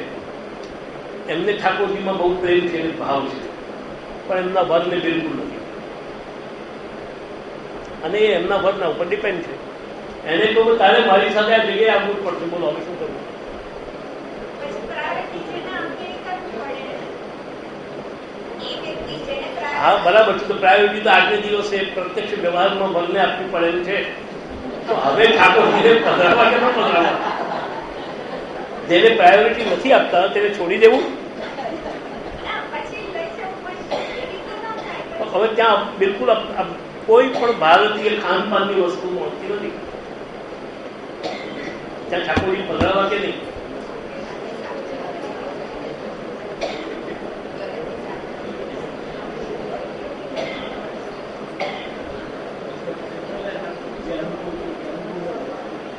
એમને ઠાકોરજીમાં બહુ પ્રેમ છે, ભાવ છે, પણ એમના વરને બિલકુલ નથી, અને એ એમના વરના ઉપર ડિપેન્ડ છે. એને કહું તારે મારી સાથે આ જગ્યાએ આવવું જ પડશે. બોલો હવે શું કરવું? હા બરાબર છે, તો પ્રાયોરિટી તો આજને દિવસે પ્રત્યક્ષ વ્યવહારમાં વરને આપવી પડેલું છે. તો હવે ઠાકોરજીને પધરાવવા કે ન પધરાવવા? જેને પ્રાયોરિટી નથી આપતા તેને છોડી દેવું? હવે ત્યાં બિલકુલ કોઈ પણ ભારતીય ખાનપાનની વસ્તુ મળતી નથી, ત્યાં ઠાકોરજી પધરાવવા કે નહીં?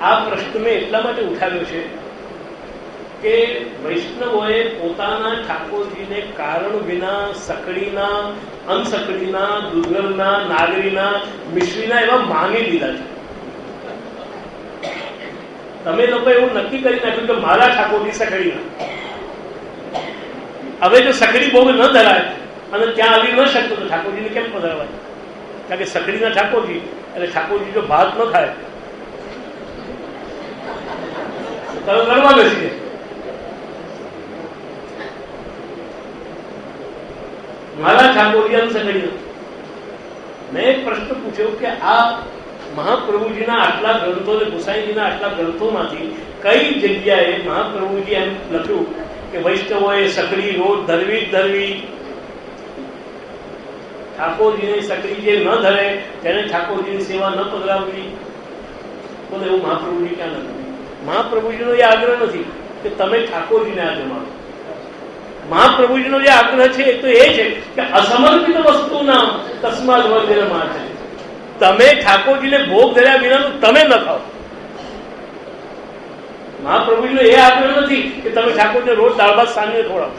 આ પ્રશ્ન મેં એટલા માટે ઉઠાવ્યો છે કે વૈષ્ણવોએ પોતાના ઠાકોરજીને કારણ વિના સકડીના, અનસકડીના, દુર્ગલના, નાગરીના, મિશ્રીના એવા માની લીધા છે. તમે લોકો એવું નક્કી કરી નાખ્યું કે મારા ઠાકોરજી સકડીના. હવે જો સકડી બહુ ન ધરાય અને ત્યાં આવી ન શકતો તો ઠાકોરજીને કેમ પધરાવાય? કારણ કે સકડીના ઠાકોરજી એટલે ઠાકોરજી જો ભાત ન ખાય તો કરવાનો છે. મારા ઠાકોરજી અનસકડી. મેં એક પ્રશ્ન પૂછ્યો કે આ મહાપ્રભુજીના આટલા ગ્રંથો અને ગુસાઈજીના આટલા ગ્રંથોમાંથી કઈ જગ્યાએ મહાપ્રભુજી એમ લખ્યું કે વૈષ્ણવોએ સકડી રોજ ધરવી જ ધરવી? ઠાકોરજીને સકડી જે ન ધરે તેને ઠાકોરજીની સેવા ન પધરાવવી? બોલે એવું મહાપ્રભુજી ક્યાં નથી? મહાપ્રભુજીનો એ આગ્રહ નથી કે તમે ઠાકોરજીને આ જમાડો. મહાપ્રભુજીનો જે આગ્રહ છે એ તો એ છે કે અસમર્પિત વસ્તુના તસ્માદ વર્જનમાં છે. તમે ઠાકોરજીને ભોગ ધર્યા વિનાનું તમે ન ખાઓ. મહાપ્રભુજીનો એ આગ્રહ નથી કે તમે ઠાકોરજીને રોજ દાળ ભાત સાંજે ખવડાવો.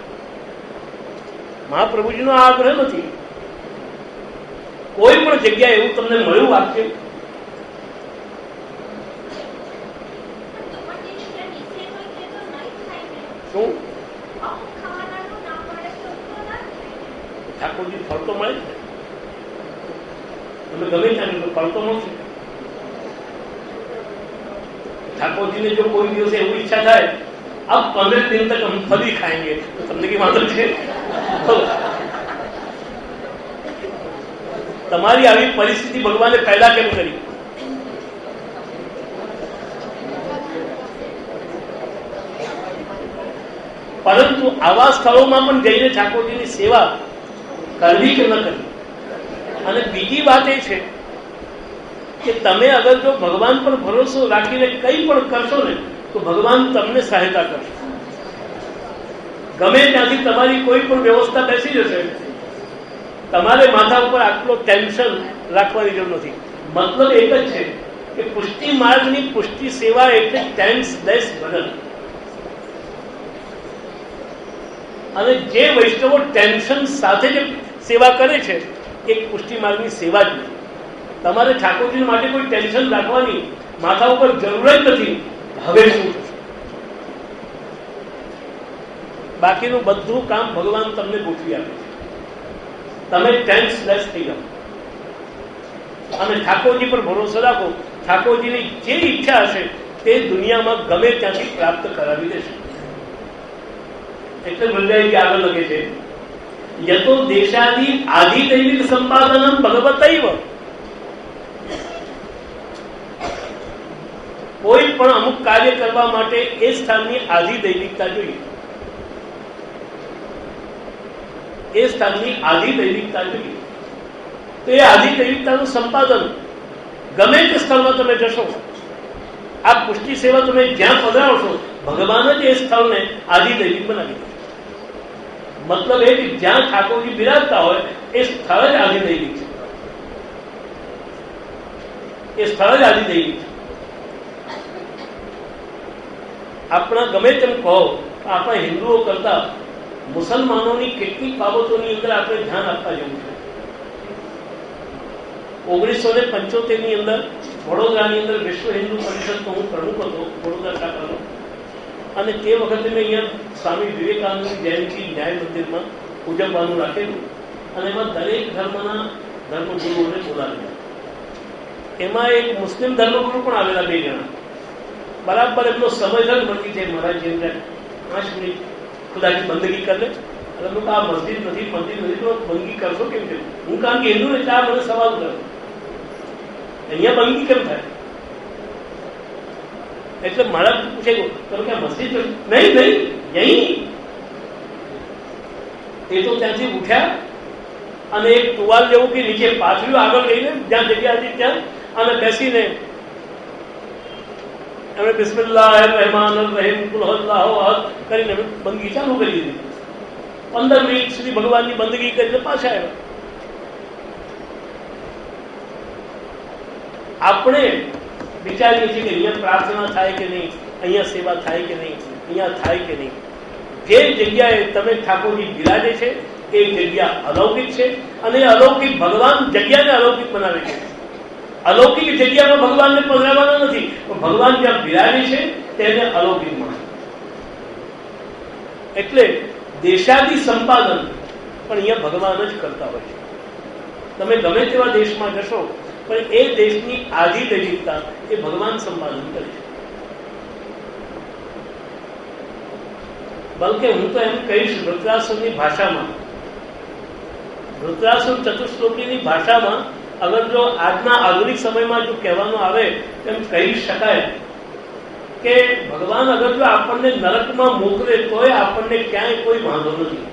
મહાપ્રભુજીનો આ આગ્રહ નથી. કોઈ પણ જગ્યાએ એવું તમને મળ્યું વાક્ય? શું ઠાકોરજી ફળ તો મળે છે, તમે ગમે ત્યાં ફળ તો મળશે. ઠાકોરજીને જો કોઈ દિવસે એવું ઈચ્છા થાય अब 15 दिन तक हम फल ही खाएंगे तो તમને કઈ વાંધો છે? તમારી આવી પરિસ્થિતિ ભગવાને પહેલા કેમ કરી? પરંતુ આવા સ્થળોમાં પણ જઈને ઠાકોરજીની સેવા કરવી કે ન કરવી? અને બીજી વાત એ છે કે તમે અગર જો ભગવાન પર ભરોસો રાખીને કંઈ પણ કરશો ને તો ભગવાન તમને સહાયતા કરશે. ગમે ત્યાંથી તમારી કોઈ પણ વ્યવસ્થા બેસી જશે, તમારે માથા ઉપર આટલો ટેન્શન રાખવાની જરૂર નથી. મતલબ એક જ છે કે પુષ્ટિ માર્ગની પુષ્ટિ સેવા એટલે ટેન્સ લેસ બદલ. અને જે વૈષ્ણવો ટેન્શન સાથે જે સેવા કરે છે એ પુષ્ટિ માર્ગની સેવા જ નથી. તમારે ઠાકોરજી માટે કોઈ ટેન્શન રાખવાની માથા ઉપર જરૂર જ નથી. હવે શું થશે? બાકીનું બધું કામ ભગવાન તમને ગોઠવી આપે છે. તમે ટેન્શલેસ થઈ જાઓ અને ઠાકોરજી પર ભરોસો રાખો. ઠાકોરજીની જે ઈચ્છા હશે તે દુનિયામાં ગમે ત્યાંથી પ્રાપ્ત કરાવી દેશે. એટલે વલ્લભજી આગળ લખે છે, યતો દેશાદી આદિ દૈવિક સંપાદનમ ભગવતૈવ. કોઈ પણ અમુક કાર્ય કરવા માટે એ સ્થાનની આદિ દૈવિકતા જોઈએ. એ સ્થાનની આદિ દૈવિકતા જોઈએ. તો એ આદિ દૈવિકતાનું સંપાદન ગમે તે સ્થળમાં તમે જશો, આ પુષ્ટિ સેવા તમે જ્યાં પધરાવશો, ભગવાન જ એ સ્થળને આદિ દૈવિક બનાવી દે. મતલબ એ કે જ્યાં ઠાકોરજી બિરાજતા હોય એ સ્થળ જ આદિ દૈવિક છે. એ સ્થળ જ આદિ દૈવિક છે. આપણા ગમે તેમ કહો, આપણા હિન્દુઓ કરતા મુસલમાનોની કેટલીક બાબતોની અંદર આપણે ધ્યાન આપવા જેવું છે. 1975 ની અંદર વડોદરાની અંદર વિશ્વ હિન્દુ પરિષદનો હું પ્રમુખ હતો, વડોદરા શાખાનો. અને તે વખતે મેં અહીંયા સ્વામી વિવેકાનંદની જયંતિ ન્યાય મંદિરમાં ઉજવવાનું રાખેલું અને એમાં દરેક ધર્મના ધર્મગુરુઓને બોલાવેલા. એમાં એક મુસ્લિમ ધર્મગુરુ પણ આવેલા, 2 જણા. બરાબર એમનો સમય જ મળી છે. મહારાજ 5 મિનિટ ખુદાની બંદગી કરી લે. અને આ મસ્જિદ નથી તો બંદગી કરશો કેમ છે? હું કારણ કે હિન્દુ ને ત્યાં મને સવાલ કર્યો, અહીંયા બંદગી કેમ થાય? એટલે મારા પૂછે તમે કે મસ્જિદ નહીં યહી. એ તો ત્યાંથી ઉઠ્યા અને એક ટુવાલ જેવું કે નીચે પાથર્યું આગળ લઈને જ્યાં જગ્યા હતી ત્યાં, અને બેસીને એમણે બિસ્મિલ્લાહ રહેમાન રહીમ કુલ અલ્લાહુ અહદ કરીને બંદગી ચાલુ કરી દીધી. 15 મિનિટ સુધી ભગવાનની બંદગી કરીને પાછા આવ્યા. આપણે વિચારીએ છીએ કે અહીંયા પ્રાર્થના થાય કે નહીં, અહીંયા સેવા થાય કે નહીં, અહીંયા થાય કે નહીં. જે જગ્યાએ તમે ઠાકોરજી બિરાજે છે એ જગ્યા અલૌકિક છે, અને એ અલૌકિક ભગવાન જગ્યાને અલૌકિક બનાવે છે. અલૌકિક જગ્યામાં ભગવાનને પધરાવવાના નથી, પણ ભગવાન જ્યાં બિરાજે છે તેને અલૌકિક માને. એટલે દેશાદી સંપાદન પણ અહીંયા ભગવાન જ કરતા હોય છે. તમે ગમે તેવા દેશમાં જશો પણ એ દેશની આદિ દૈવિકતા એ ભગવાન સંપાદન કરે છે. બલકે હું તો એમ કહીશ, વૃત્રાસુરની ભાષામાં, વૃત્રાસુર ચતુશ્લોકીની ભાષામાં અગર જો આજના આધુનિક સમયમાં જો કહેવાનું આવે એમ કહી શકાય કે ભગવાન અગર જો આપણને નરકમાં મોકલે તોય આપણને ક્યાંય કોઈ વાંધો નથી.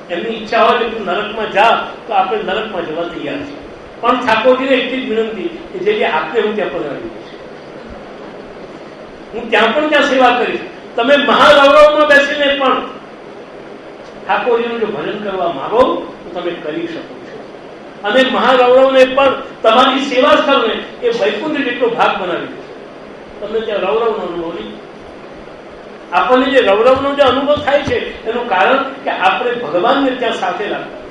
એમની ઈચ્છા હોય કે તું નરકમાં જા તો આપણે નરકમાં જવા તૈયાર છે. પણ ઠાકોરજીને એટલી જ વિનંતી કે જે આપને હું ત્યાં પધરાવી દઈશ, હું ત્યાં પણ ત્યાં સેવા કરીશ. તમે મહાગૌરવમાં બેસીને પણ ઠાકોરજીનું જો ભજન કરવા માંગો તો તમે કરી શકો છો. અને મહાગૌરવને પણ તમારી સેવા સ્થળને એ વૈકુંઠ જેટલો ભાગ બનાવી દેશે. તમને ત્યાં રૌરવનો અનુભવ નહીં. આપણને જે રૌરવનો જે અનુભવ થાય છે એનું કારણ કે આપણે ભગવાનને ત્યાં સાથે રાખતા.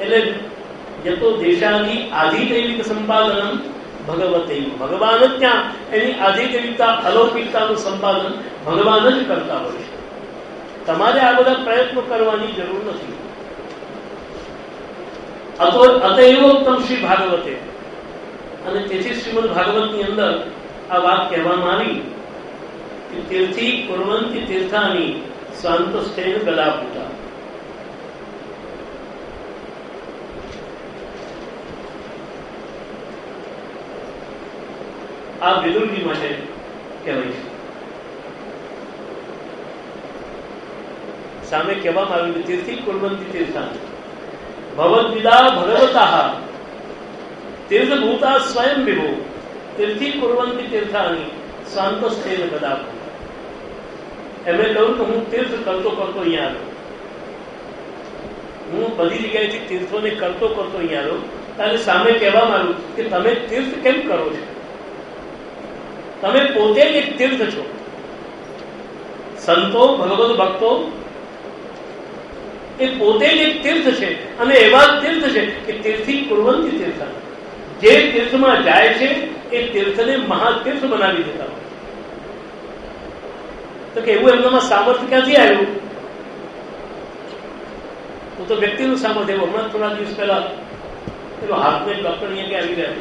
એટલે યતો દેશાદી આધિદૈવિક સંપાદનમ ભગવતૈવ. ભગવાન જ ત્યાં એની આધિદૈવિકતા અલૌકિકતાનું સંપાદન ભગવાન જ કરતા હોય છે. તમારે આ બધા પ્રયત્નો કરવાની જરૂર નથી. અતએવ ઉત્તમ શ્રી ભાગવતે. અને તેથી શ્રીમદ ભાગવતની અંદર આ વાત કહેવામાં આવી કે તીર્થી કુર્વંતિ તીર્થાની સ્વાંતસ્થેન ગલાપુતા. આ વિદુરજી માટે કહેવાય છે. સામે કહેવામાં આવ્યું કે તીર્થી કુર્વંતિ તીર્થાની ભગવદ્વિદા ભગવતઃ તીર્થભૂતા સ્વયં વિભો તીર્થી કુર્વંતિ તીર્થાની શાંતસ્થેન ગદાપુતા. એમણે કહ્યું કે હું તીર્થ કરતો અહીંયા આવ્યો, હું બધી જગ્યાએથી તીર્થોને કરતો અહીંયા આવ્યો. ત્યારે સામે કહેવામાં આવ્યું કે તમે તીર્થ કેમ કરો છો? તમે પોતે જ એક તીર્થ છો. સંતો ભગવદ ભક્તો એ પોતે જ એક તીર્થ છે અને એવા તીર્થ છે કે તીર્થી કુર્વંતી તીર્થ, જે તીર્થમાં જાય છે એ તીર્થને મહાતીર્થ બનાવી દેતા હોય. તો કે એવું એમનામાં સામર્થ્ય ક્યાંથી આવ્યું? તો વ્યક્તિનું સામર્થ્ય. હમણાં થોડા દિવસ પહેલા પેલો હાથને ડોક્ટર અહીંયા આવી ગયા,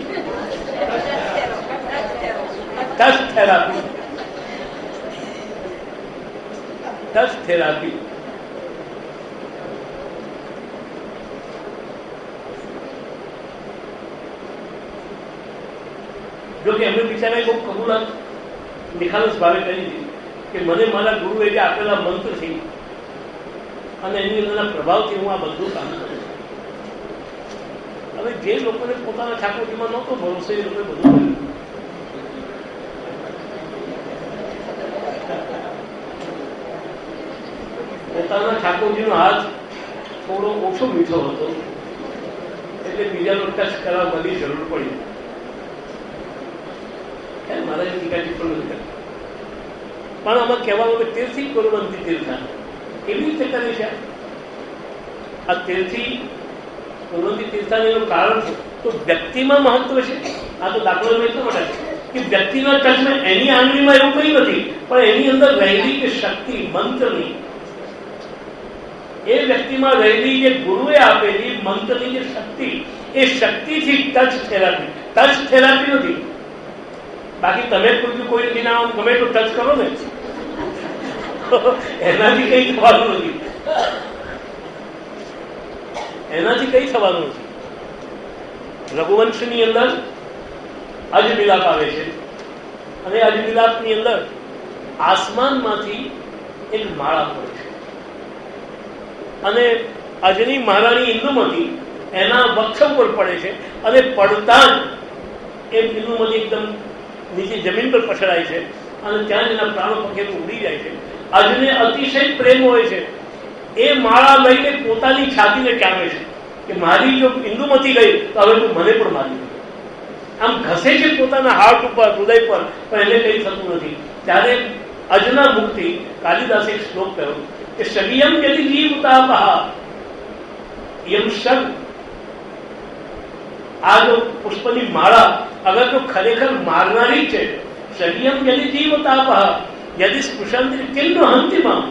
ટચ થેરાપી, ટચ થેરાપી. જો કે એમને બિચારાએ બહુ કબૂલાત નિખાલસ ભાવે કરી હતી કે મને મારા ગુરુએ જે આપેલા મંત્રથી અને એની અંદરના પ્રભાવથી હું આ બધું કામ કરું. હવે જે લોકોને પોતાના ઠાકોરજીમાં નહોતો ભરોસો એ લોકોએ બધું કર્યું. પોતાના ઠાકોરજીનો હાથ થોડો ઓછો મીઠો હતો એટલે બીજાનો ટચ કરવા બધી જરૂર પડી. મારા ટીકા ટિપ્પણ નથી કરતા, પણ આમાં કહેવાનું કે તીર્થી કુર્વંતી તીર્થ કેવી રીતે કરે છે? આ તીર્થી કુર્વંતી તીર્થાનું કારણ તો વ્યક્તિમાં મહત્વ છે. આ તો દાખલો એટલો માટે કે વ્યક્તિના ટચમાં એની આંગળીમાં એવું કંઈ નથી, પણ એની અંદર રહેલી કે શક્તિ મંત્રની, એ વ્યક્તિમાં રહેલી જે ગુરુએ આપેલી મંત્રની જે શક્તિ, એ શક્તિથી ટચ થેરાપી નથી. બાકી તમે કોઈ વિના ગમે તો ટચ કરો ને, એનાથી કઈ થવાનું નથી, એનાથી કઈ થવાનું નથી. રઘુવંશની અંદર અજમિલાપ આવે છે અને અજમિલાપની અંદર આસમાનમાંથી એક માળા પડે છે અને અજની મહારાણી ઇન્દુમતી એના વક્ષ ઉપર પડે છે અને પડતા જ એ ઇન્દુમતી એકદમ નીચે જમીન પર પછડાય છે અને ત્યાં એના પ્રાણો પંખેથી ઉડી જાય છે. અજને અતિશય પ્રેમ હોય છે. એ માળા લઈને પોતાની છાતીને ટામે છે કે મારી જો ઇન્દુમતી ગઈ તો હવે તું મને પણ મારી. આમ ઘસે છે પોતાના હાર્ટ ઉપર, હૃદય પર, પણ એને કંઈ થતું નથી. ત્યારે અજના મુક્તિ કાલિદાસે એક શ્લોક કહ્યો કે શગિયમ યદિ જીવતાપહા યમ શગ. આ જો પુષ્પની માળા અગર તો ખરેખર મારનારી છે, શગિયમ યદિ જીવતાપહા યદિ સ્પૃશંતિ કિલ્લો હંતિમાં.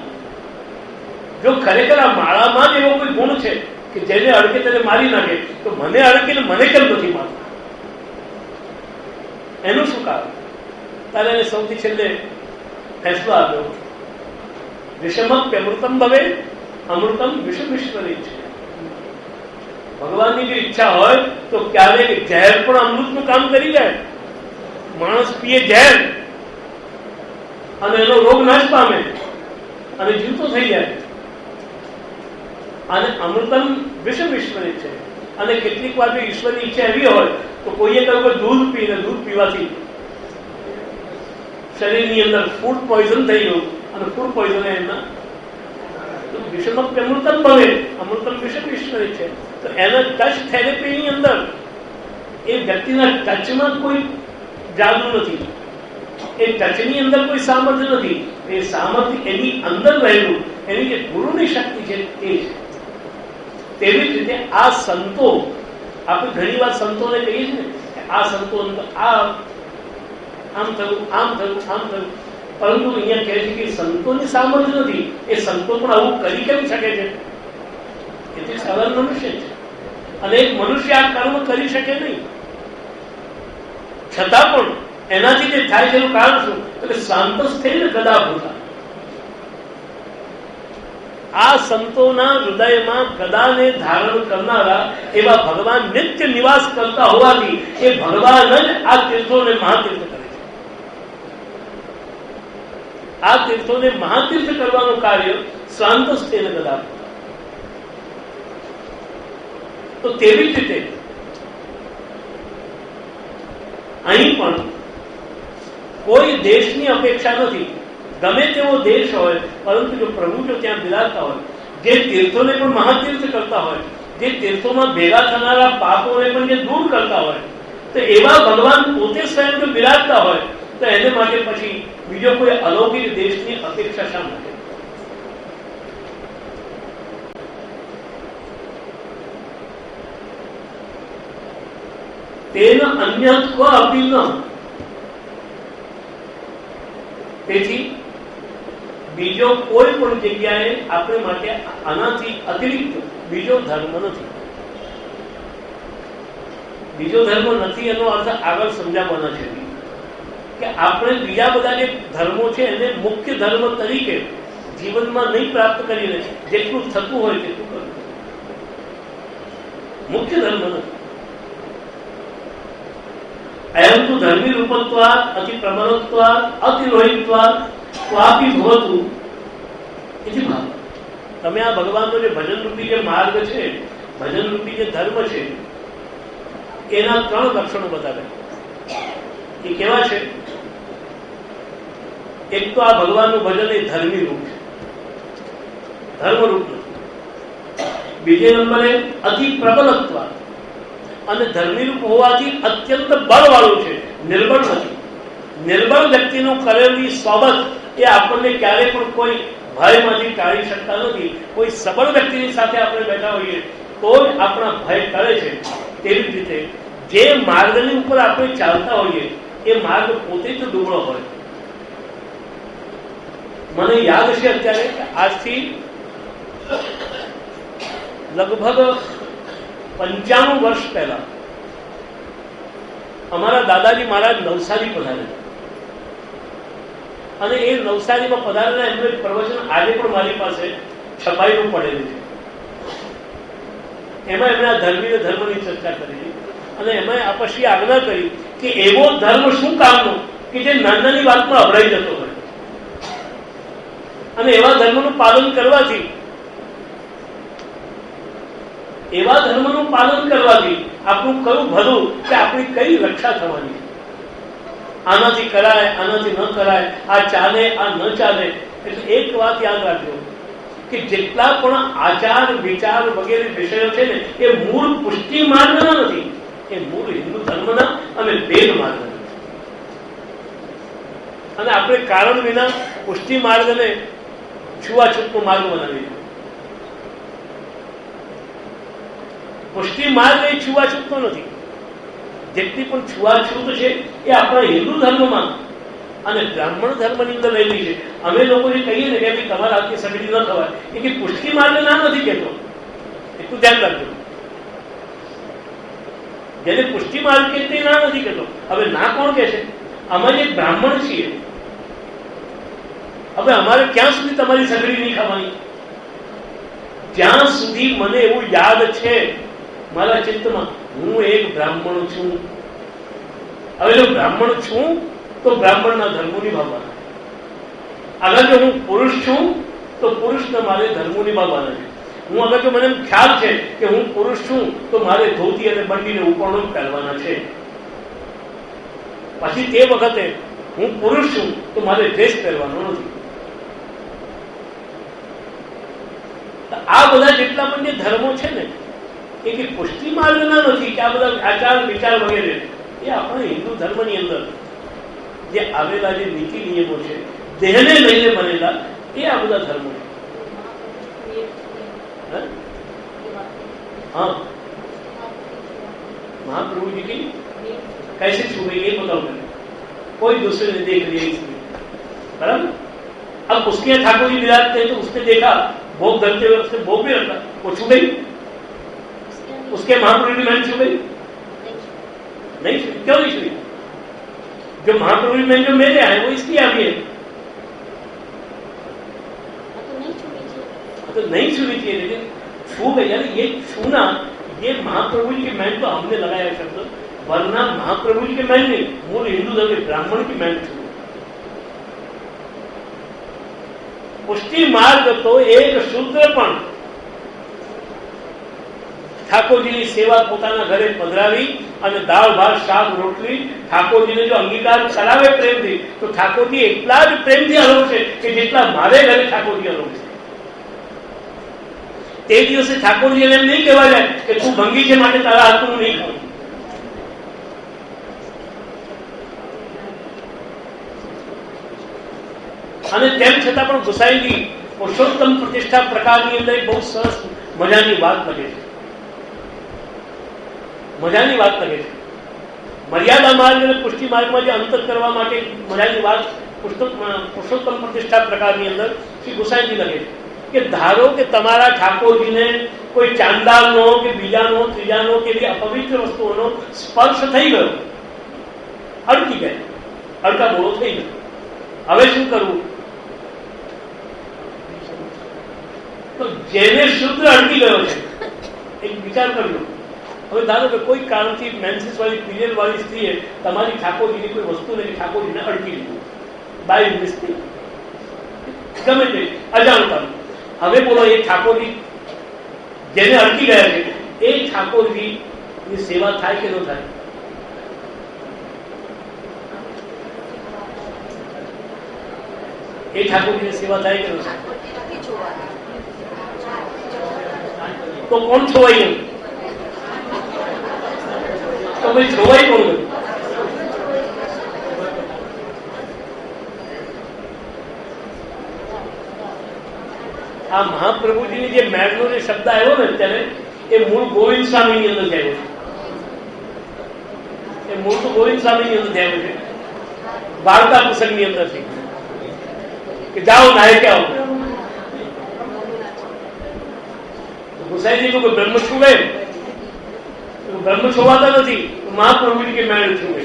જો ખરેખર આ માળામાં જ એવો કોઈ ગુણ છે કે જેને અડકે તેને મારી નાખે, તો મને અડકીને મને કેમ નથી મારતું? એનું શું કારણ? તારે એને સૌથી છેલ્લે ફેસલો આપ્યો, વિષમપ્યમૃતમ ભવે અમૃતમ વિષમિશ્વરી છે. ભગવાનની જો ઈચ્છા હોય તો ક્યારેક ઝેર પણ અમૃતનું કામ કરી જાય. માણસ પીએ ઝેર અને એનો રોગ નાશ પામે અને જીવતો થઈ જાય. અને અમૃતમ વિષમ ઈશ્વરી છે. અને કેટલીક વાર જો ઈશ્વરની ઈચ્છા એવી હોય તો કોઈએ કહ્યું કે દૂધ પીને, દૂધ પીવાથી શરીરની અંદર ફૂડ પોઈઝન થઈ ગયું અને ફૂડ પોઈઝન એમના વિષમપ્યમૃતમ ભવે અમૃતમ વિષમ ઈશ્વરી છે. તો એના ટચ થેરેપીની અંદર એ વ્યક્તિના ટચમાં કોઈ જાદુ નથી, એ ટચની અંદર કોઈ સામર્થ્ય નથી. એ સામર્થ્ય એની અંદર રહેલું, એની જે ગુરુની શક્તિ છે તે છે. તેવી જ રીતે આ સંતો, આપણે ઘણી વાર સંતોને કહીએ છીએ ને કે આ સંતો આ આમ થયું, આમ થયું, આમ થયું, પરંતુ અહીંયા કહે છે કે સંતોની સામર્થ્ય નથી. એ સંતો પણ આવું કરી કેમ શકે છે? એ તે સાધારણ મનુષ્ય છે અને એક મનુષ્ય આ કર્મ કરી શકે નહીં. છતાં પણ એનાથી જે થાય છે એનું કારણ શું? તો કે શાંતસ થઈને ગદા ભૂતા. આ સંતોના હૃદયમાં ગદાને ધારણ કરનારા એવા ભગવાન નિત્ય નિવાસ કરતા હોવાથી એ ભગવાન જ આ તીર્થોને મહાતીર્થ કરે છે. આ તીર્થોને મહાતીર્થ કરવાનું કાર્ય શાંતસ થઈને ગદા ભૂતા. તો તેવી જ રીતે અહીં પણ કોઈ દેશની અપેક્ષા નથી. ગમે તેવો દેશ હોય, પરંતુ જો પ્રભુ જો ત્યાં બિરાજતા હોય, જે તીર્થોને પણ મહાતીર્થ કરતા હોય, જે તીર્થોમાં ભેગા થનારા પાપોને પણ જે દૂર કરતા હોય, તો એવા ભગવાન પોતે સ્વયં જો બિરાજતા હોય તો એને માટે પછી બીજો કોઈ અલૌકિક દેશની અપેક્ષા શા માટે? તેન અન્યત્વ અપી ન. તેથી બીજો કોઈ પણ જગ્યાએ આપણે માટે આનાથી અતિરિક્ત બીજો ધર્મ નથી. બીજો ધર્મ નથી એનો અર્થ આગળ સમજાવવાનો છે કે આપણે બીજા બધા જે ધર્મો છે એને મુખ્ય ધર્મ તરીકે જીવનમાં નહીં પ્રાપ્ત કરીને જેટલું થતું હોય તેટલું કરવું. મુખ્ય ધર્મ નથી. અયમ તો ધર્મી રૂપત્વાદ અતિ પ્રબલત્વાદ અતિ લોહિત્વાદ ક્વાપી ભવતું એથી ભાવ. તમે આ ભગવાનનો જે ભજન રૂપી જે માર્ગ છે, ભજન રૂપી જે ધર્મ છે, એના 3 લક્ષણો બતાવે. એ કેવા છે? એક તો આ ભગવાનનું ભજન એ ધર્મી રૂપ છે, ધર્મ રૂપ નથી. બીજે નંબરે અતિ પ્રબલત્વાદ, અને ધર્મી રૂપ હોવાથી અત્યંત બળવાળું છે, નિર્બળ નથી. નિર્બળ વ્યક્તિનું કરેલી સોબત એ આપણને ક્યારેય પણ કોઈ ભયમાંથી ટાળી શકતા નથી. કોઈ સબળ વ્યક્તિની સાથે આપણે બેઠા હોઈએ તો જ આપણા ભય ટળે છે. તેવી જ રીતે જે માર્ગની ઉપર આપણે ચાલતા હોઈએ એ માર્ગ પોતે જ દુબળો હોય. મને યાદ છે અત્યારે કે આજથી લગભગ 95 વર્ષ પહેલા અમારા દાદાજી મહારાજ નવસારી પધારેલા, અને એ નવસારીમાં પધારેલા એમનું એક પ્રવચન આજે પણ મારી પાસે છપાયેલું પડેલું છે. એમાં એમણે આ ધર્મી ધર્મની ચર્ચા કરી અને એમાં આ પછી આજ્ઞા કરી કે એવો ધર્મ શું કામનો કે જે નાની વાતમાં અભરાઈ જતો હોય, અને એવા ધર્મનું પાલન કરવાથી આપણું કયું ભલું કે આપણી કઈ રક્ષા થવાની. આનાથી કરાય, આનાથી ન કરાય, આ ચાલે, આ ન ચાલે. એટલે એક વાત યાદ રાખજો કે જેટલા પણ આચાર વિચાર વગેરે વિષયો છે ને એ મૂળ પુષ્ટિ માર્ગના નથી, એ મૂળ હિન્દુ ધર્મના અને વેદ માર્ગના. અને આપણે કારણ વિના પુષ્ટિ માર્ગને છૂવાછૂતનો માર્ગ બનાવી. પુષ્ટિ માર્ગ એ છૂવાછૂતનો નથી. જેટલી પણ છૂવાછૂત છે એ આપણા હિન્દુ ધર્મમાં અને બ્રાહ્મણ ધર્મની અંદર રહેલી છે. અમે લોકો જે કહીએ ને કે તમારા હાથની સગડી ન થવાય, એ કે પુષ્ટિ માર્ગ ના નથી કહેતો. એટલું ધ્યાન રાખજો. જેને પુષ્ટિ માર્ગ કે તે ના નથી કહેતો. હવે ના કોણ કહે છે? અમે જે બ્રાહ્મણ છીએ, હવે અમારે ક્યાં સુધી તમારી સગડી નહીં ખાવાની? જ્યાં સુધી મને એવું યાદ છે મારા ચિત્તમાં હું એક બ્રાહ્મણ છું. હવે જો બ્રાહ્મણ છું તો બ્રાહ્મણના ધર્મો નિભાવવાના. અગર જો હું પુરુષ છું તો પુરુષના મારે ધર્મો નિભાવવાના છે. હું અગર જો મને ખ્યાલ છે કે હું પુરુષ છું તો મારે ધોતી અને બંડીને ઉપરણો પહેરવાના છે. પછી તે વખતે હું પુરુષ છું તો મારે ડ્રેસ પહેરવાનો નથી. આ બધા જેટલા પણ જે ધર્મો છે ને એ કે પુષ્ટિ માર્ગના નથી, કે આ બધા આચાર વિચાર વગેરે એ આપણા હિન્દુ ધર્મની અંદર જે આવેલા જે નીતિ નિયમો છે દેહને લઈને બનેલા એ આ બધા ધર્મો છે. हाँ, महाप्रभु जी की कैसे छू गई ये बताओ मैंने. कोई दूसरे ने देख लिया इसलिए, बराबर. अब उसके ठाकुर जी विराजते हैं तो उसने देखा भोग धरते हुए, उसने भोग भी रखा, वो छू गई. उसके महाप्रभु की मैन छू गई? नहीं छू. क्यों नहीं छुई? जो महाप्रभु की मैन जो मेरे आए वो इसकी आ गई है. तो नहीं छूनी चाहिए, लेकिन छू गई. यानी ये छूना, ये महाप्रभु जी की मैन तो हमने लगाया शब्द, वरना महाप्रभु जी के मैन नहीं, मूल हिंदू धर्म के ब्राह्मण की मैन छू. પુષ્ટિ માર્ગ તો એક શૂદ્ર પણ ઠાકોરજીની સેવા પોતાના ઘરે પધરાવી અને દાળ ભાત શાક રોટલી ઠાકોરજીને જો અંગીકાર કરાવે પ્રેમથી તો ઠાકોરજી એટલા જ પ્રેમથી અલવશે કે જેટલા મારે ઘરે ઠાકોરજી અલવશે. તે દિવસે ઠાકોરજી એમ નહીં કહેવા જાય કે તું ભંગી છે માટે તારા હાથનું હું નહીં ખાઉં. અને તેમ છતાં પણ ગુસાઈની પુરુષોત્તમ પ્રતિષ્ઠા પ્રકારની અંદર બહુ સરસ મજાની વાત લગે છે. મજાની વાત લગે છે. મર્યાદા માર્ગ અને પુષ્ટિ માર્ગમાં જે અંતર કરવા માટે મજાની વાત પુરુષોત્તમ પ્રતિષ્ઠા પ્રકારની અંદર શ્રી ગુસાઈજી લગે છે કે ધારો કે તમારા ઠાકોરજીને કોઈ ચાંદાલનો કે બીજાનો ત્રીજાનો કે એવી અપવિત્ર વસ્તુઓનો સ્પર્શ થઈ ગયો, અડકી ગયા, અડકા બોળો થઈ ગયો, હવે શું કરવું? તો જેને શુદ્ર અડકી ગયો છે એક વિચાર કરજો. હવે ધારો કે કોઈ કારણથી મેન્સિસ વાળી પીરિયડ વાળી સ્ત્રીએ તમારી ઠાકોરજીની કોઈ વસ્તુને ઠાકોરજીને અડકી લીધું બાય મિસ્ટેક, ગમે તે અજાણતા. હવે બોલો એ ઠાકોરજી જેને અડકી ગયા છે એ ઠાકોરજીની સેવા થાય કે ન થાય? એ ઠાકોરજીની સેવા થાય કે ન થાય? તો કોણ છોવાઈ ગયું? તો ભાઈ છોવાઈ કોણ ગયું? આ મહાપ્રભુજીની જે મેળનો જે શબ્દ આવ્યો ને અત્યારે એ મૂળ ગોવિંદ સ્વામીની અંદર આવ્યો છે. એ મૂળ તો ગોવિંદ સ્વામીની અંદર આવ્યો છે. વાર્તા પ્રસંગની અંદર છે કે જાઓ નાય કે આવો. ગુસાઈજી કોઈ બ્રહ્મ છુવે, બ્રહ્મ છોવાતા નથી. મહાપ્રભુજી કે મેળ છુવે.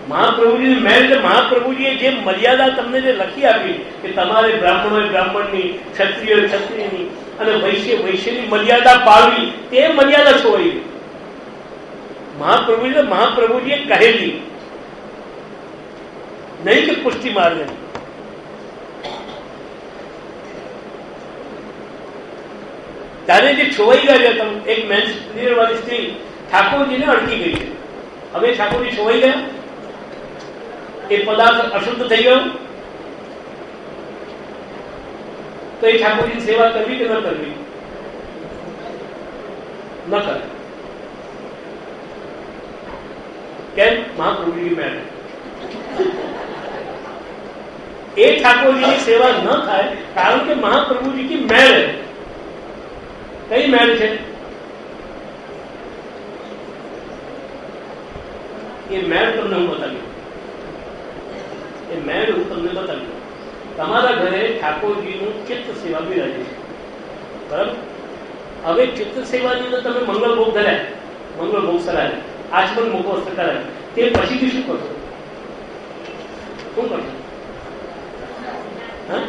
મહાપ્રભુજીની મેળ એટલે મહાપ્રભુજીએ જે મર્યાદા તમને જે લખી આપી કે તમારે બ્રાહ્મણોએ બ્રાહ્મણની, ક્ષત્રિયોએ ક્ષત્રિયની અને વૈશ્ય વૈશ્યની મર્યાદા પાળવી, તે મર્યાદા છોવાઈ ગઈ. મહાપ્રભુજીએ કહેલી, નહીં કે પુષ્ટિ માર્ગની. ત્યારે જે છોવાઈ ગયા તમે એક મેન્સ પીરિયડ વાળી સ્ત્રી ઠાકોરજીને અડકી ગઈ છે. હવે ઠાકોરજી છોવાઈ ગયા, એ પદાર્થ અશુદ્ધ થઈ ગયો, તો એ ઠાકોરજીની સેવા કરવી કે ન કરવી? ન કરે. કેમ? મહાપ્રભુજી મેળ. એ ઠાકોરજીની સેવા ન થાય કારણ કે મહાપ્રભુજી કી મેળ. કઈ મેળ છે? એ મેળ તમને હું બતાવ્યું. એ મેળ હું તમને બતાવ્યું. તમારા ઘરે ઠાકોરજીનું ચિત્ત સેવા બિરાજે છે, બરાબર? હવે ચિત્ત સેવાની અંદર તમે મંગળ ભોગ ધર્યા, મંગળ ભોગ સરાય, આચમન મુખવસ્ત્ર કરાય, તે પછીથી શું કરશો? શું કરશો? હા,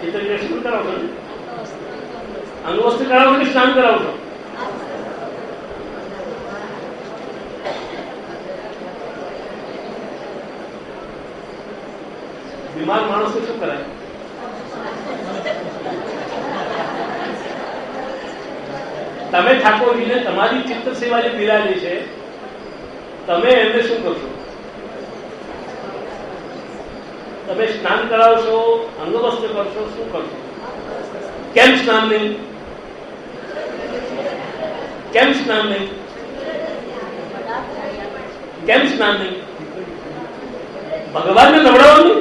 ચિત્તને શું કરાવશો? અંગવસ્ત્ર કરાવશો કે સ્નાન કરાવશો? બીમાર માણસો શું કરાય? તમે ઠાકોરજીને તમારી ચિત્ત સેવા જે બિરાજે છે, તમે એમને શું કરશો? તમે સ્નાન કરાવશો, અંગવસ્ત્ર કરશો, શું કરશો? કેમ સ્નાન નહીં? કેમ સ્નાન નહીં? કેમ સ્નાન નહીં? ભગવાનને નવડાવવાનું.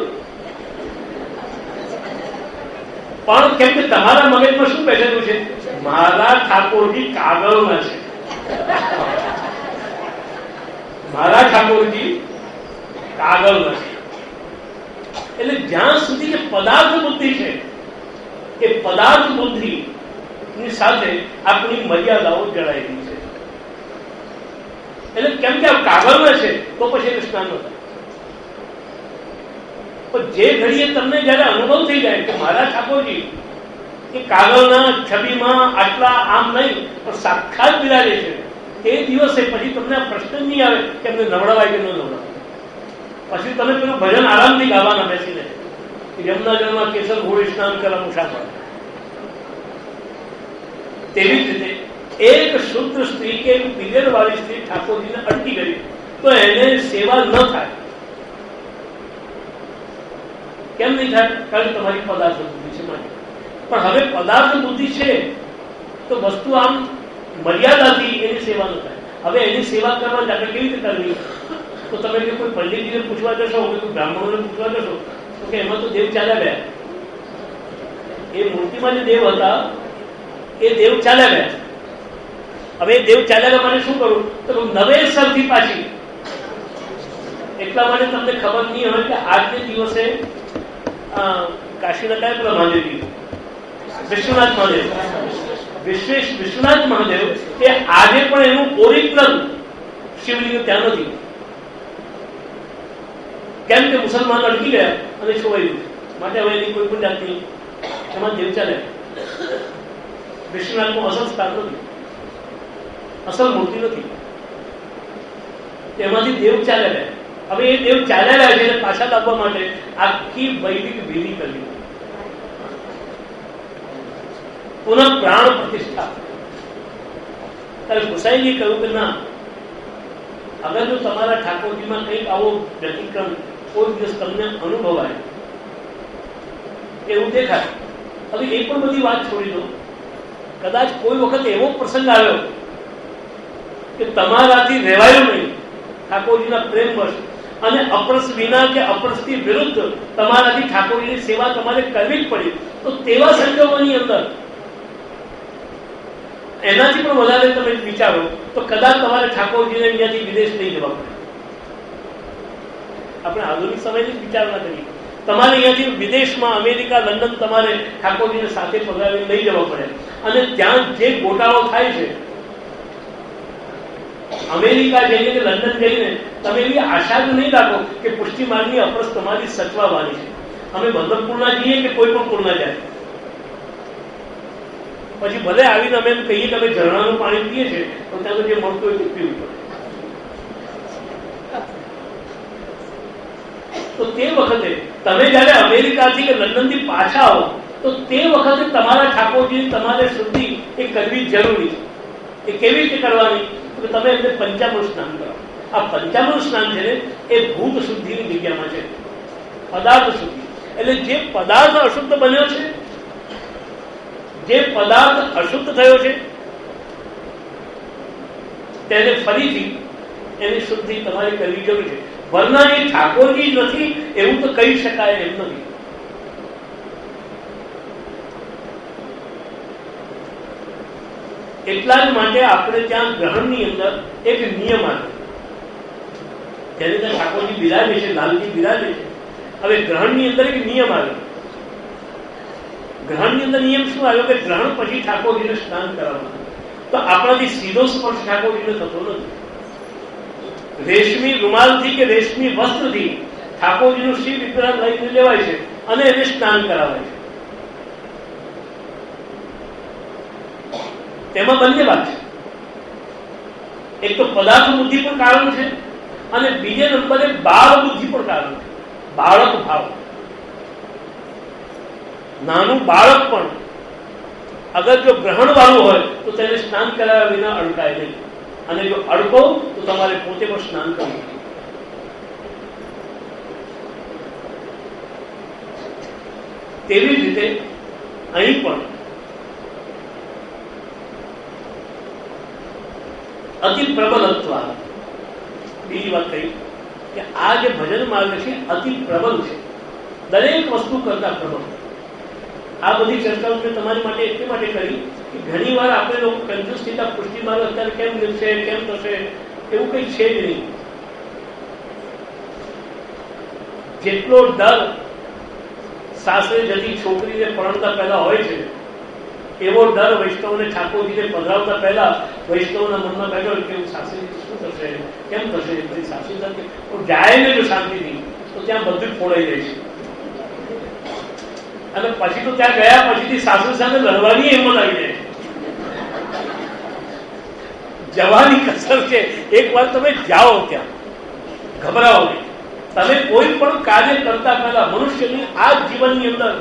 પણ કેમ કે તમારા મગજમાં શું બેઠેલું છે? મારા ઠાકોરજી કાગળમાં છે, મારા ઠાકોરજી કાગળમાં છે. એટલે જ્યાં સુધી કે પદાર્થ બુદ્ધિ છે, એ પદાર્થ બુદ્ધિ ની સાથે આપણી મર્યાદાઓ જળાયેલી છે. એટલે કેમ કે આ કાગળમાં છે તો પછી એને સ્નાન ન થાય. પણ જે ઘડીએ તમને જયારે અનુભવ થઈ જાય કે મારા ઠાકોરજી એ કાગળના છબીમાં આટલા આમ નહીં પણ સાક્ષાત બિરાજે છે, તે દિવસે પછી તમને આ પ્રશ્ન નહીં આવે કે એમને નવડાવાય કે ન નવડાવાય. પછી તમે પેલું ભજન આરામથી ગાવાના બેસીને યમુના જળમાં કેસર ઘોડી સ્નાન કરવા મુસાફર. તેવી જ રીતે એક શુદ્ધ સ્ત્રી કે પીરિયડ વાળી સ્ત્રી ઠાકોરજીને અટકી ગઈ તો એને સેવા ન થાય. કેમ નહીં થાય? કારણ કે તમારી પદાર્થ બુદ્ધિ છે માટે. પણ હવે પદાર્થ બુદ્ધિ છે તો વસ્તુ આમ મર્યાદાથી એની સેવા ન થાય. હવે એની સેવા કરવા આપણે કેવી રીતે કરવી? તો તમે કોઈ પંડિતજીને પૂછવા જશો, કોઈ બ્રાહ્મણોને પૂછવા જશો તો કે એમાં તો દેવ ચાલ્યા ગયા. એ મૂર્તિમાં જે દેવ હતા એ દેવ ચાલ્યા ગયા. હવે દેવ ચાલ્યા ગયા મને શું કરું તો નવેસરથી પાછી. એટલા માટે તમને ખબર નહીં હોય કે આજને દિવસે કાશીના કયા પેલા મહાદેવજી વિશ્વનાથ મહાદેવ, વિશ્વનાથ મહાદેવ એ આજે પણ એનું ઓરિજિનલ શિવલિંગ ત્યાં નથી. કેમ કે મુસલમાન અટકી ગયા અને છોવાઈ ગયું. માટે હવે એની કોઈ પણ જાતની એમાં દેવ ચાલે. વિશ્વનાથનું અસલ સ્થાન નથી, અસલ મૂર્તિ નથી, એમાંથી દેવ ચાલે રહ્યા. હવે એ દેવ ચાલ્યા રહ્યા છે એને પાછા લાવવા માટે આખી વૈદિક વિધિ કરવી, પુનઃ પ્રાણ પ્રતિષ્ઠા. ત્યારે ગુસાઈજી કહ્યું કે ના, અગર જો તમારા ઠાકોરજીમાં કંઈક આવો વ્યતિક્રમ કોઈ દિવસ તમને અનુભવાય, એવું દેખાય. હવે એ પણ બધી વાત છોડી દો. કદાચ કોઈ વખત એવો પ્રસંગ આવ્યો કે તમારાથી રહેવાયું નહીં, ઠાકોરજીના પ્રેમવશ, અને અપરસ વિના કે અપરસથી વિરુદ્ધ તમારાથી ઠાકોરજીની સેવા તમારે કરવી જ પડી, તો તેવા સંજોગોની અંદર એનાથી પણ વધારે તમે વિચારો તો કદાચ તમારે ઠાકોરજીને અહીંયાથી વિદેશ લઈ જવા પડે. આપણે આધુનિક સમયની જ વિચારણા કરીએ. તમારે અહીંયાથી વિદેશમાં અમેરિકા, લંડન તમારે ઠાકોરજીને સાથે પગાવી લઈ જવા પડે. અને ત્યાં જે ગોટાળો થાય છે, અમેરિકા જઈને કે લંડન જઈને તમે એવી આશા જ નહીં રાખો કે પુષ્ટિ માર્ગની અપરસ તમારી સચવાવાની છે. અમે વલ્લભપુરના જઈએ કે કોઈ પણ પૂરના જાય, પછી ભલે આવીને અમે એમ કહીએ કે અમે ઝરણાનું પાણી પીએ છીએ, તો ત્યાં તો જે મળતું હોય તે પીવું પડે. તો તે વખતે તમે જયારે અમેરિકાથી કે લંડનથી પાછા આવો તો તે વખતે તમારા ઠાકોરજીની તમારે શુદ્ધિ એ કરવી જરૂરી છે. એ કેવી રીતે કરવાની? તો તમે એમને પંચામૃત સ્નાન કરો. આ પંચામૃત સ્નાન છે ને એ ભૂત શુદ્ધિની જગ્યામાં છે, પદાર્થ શુદ્ધિ. એટલે જે પદાર્થ અશુદ્ધ બન્યો છે, જે પદાર્થ અશુદ્ધ થયો છે, તેને ફરીથી એની શુદ્ધિ તમારે કરવી જરૂરી છે. વરના એ ઠાકોરજી નથી એવું તો કહી શકાય એમ નથી. એટલા જ માટે આપણે ત્યાં ગ્રહણની અંદર એક નિયમ આવે, જેને ત્યાં ઠાકોરજી બિરાજે છે, લાલજી બિરાજે છે. હવે ગ્રહણની અંદર એક નિયમ આવે. ગ્રહણની અંદર નિયમ શું આવ્યો કે ગ્રહણ પછી ઠાકોરજીને સ્નાન કરાવવાનું. તો આપણાથી સીધો સ્પર્શ ઠાકોરજીને થતો નથી. રેશમી રૂમાલથી કે રેશમી વસ્ત્રથી ઠાકોરજીનું શ્રી વિગ્રહ લઈને લેવાય છે અને એને સ્નાન કરાવાય છે. તેમાં બંને વાત છે. એક તો પદાર્થ બુદ્ધિ પણ કારણ છે અને બીજે નંબરે બાળ બુદ્ધિ પણ કારણ છે. બાળક ભાવ, નાનું બાળક પણ અગર જો ગ્રહણ વાળું હોય તો તેને સ્નાન કરાવ્યા વિના અડકાય નહીં, અને જો અડકો તો તમારે પોતે પણ સ્નાન કરવું. તેવી જ રીતે અહીં પણ અતિ પ્રબલત્વ. બીજી વાત કહી કે આ જે ભજન માર્ગ છે અતિ પ્રબલ છે, દરેક વસ્તુ કરતા પ્રબલ. આ બધી ચર્ચાઓ મેં તમારી માટે એટલી માટે કરી કે ઘણી વાર આપણે લોકો કન્ફ્યુઝ થતા પુષ્ટિ માર્ગ અત્યારે કેમ નીકળશે, કેમ થશે, એવું કઈ છે જ નહીં. જેટલો ડર સાસરે જતી છોકરીને પરણતા પહેલા હોય છે, એવો ડર વૈષ્ણવને ઠાકોરજીને પધરાવતા પહેલા વૈષ્ણવના મનમાં બેઠો કે સાસરી શું થશે, કેમ થશે. પછી સાસરી જાય ને જો શાંતિથી તો ત્યાં બધું જ ફોડાઈ જાય છે. અને પછી તો ત્યાં ગયા પછીથી સાસુ સામે લડવાની હિંમત આવી જાય છે. જવાની કસર છે. એક વાર તમે જાઓ ત્યાં, ગભરાઓ નહીં. તમે કોઈ પણ કાર્ય કરતા પહેલા મનુષ્યની આ જીવનની અંદર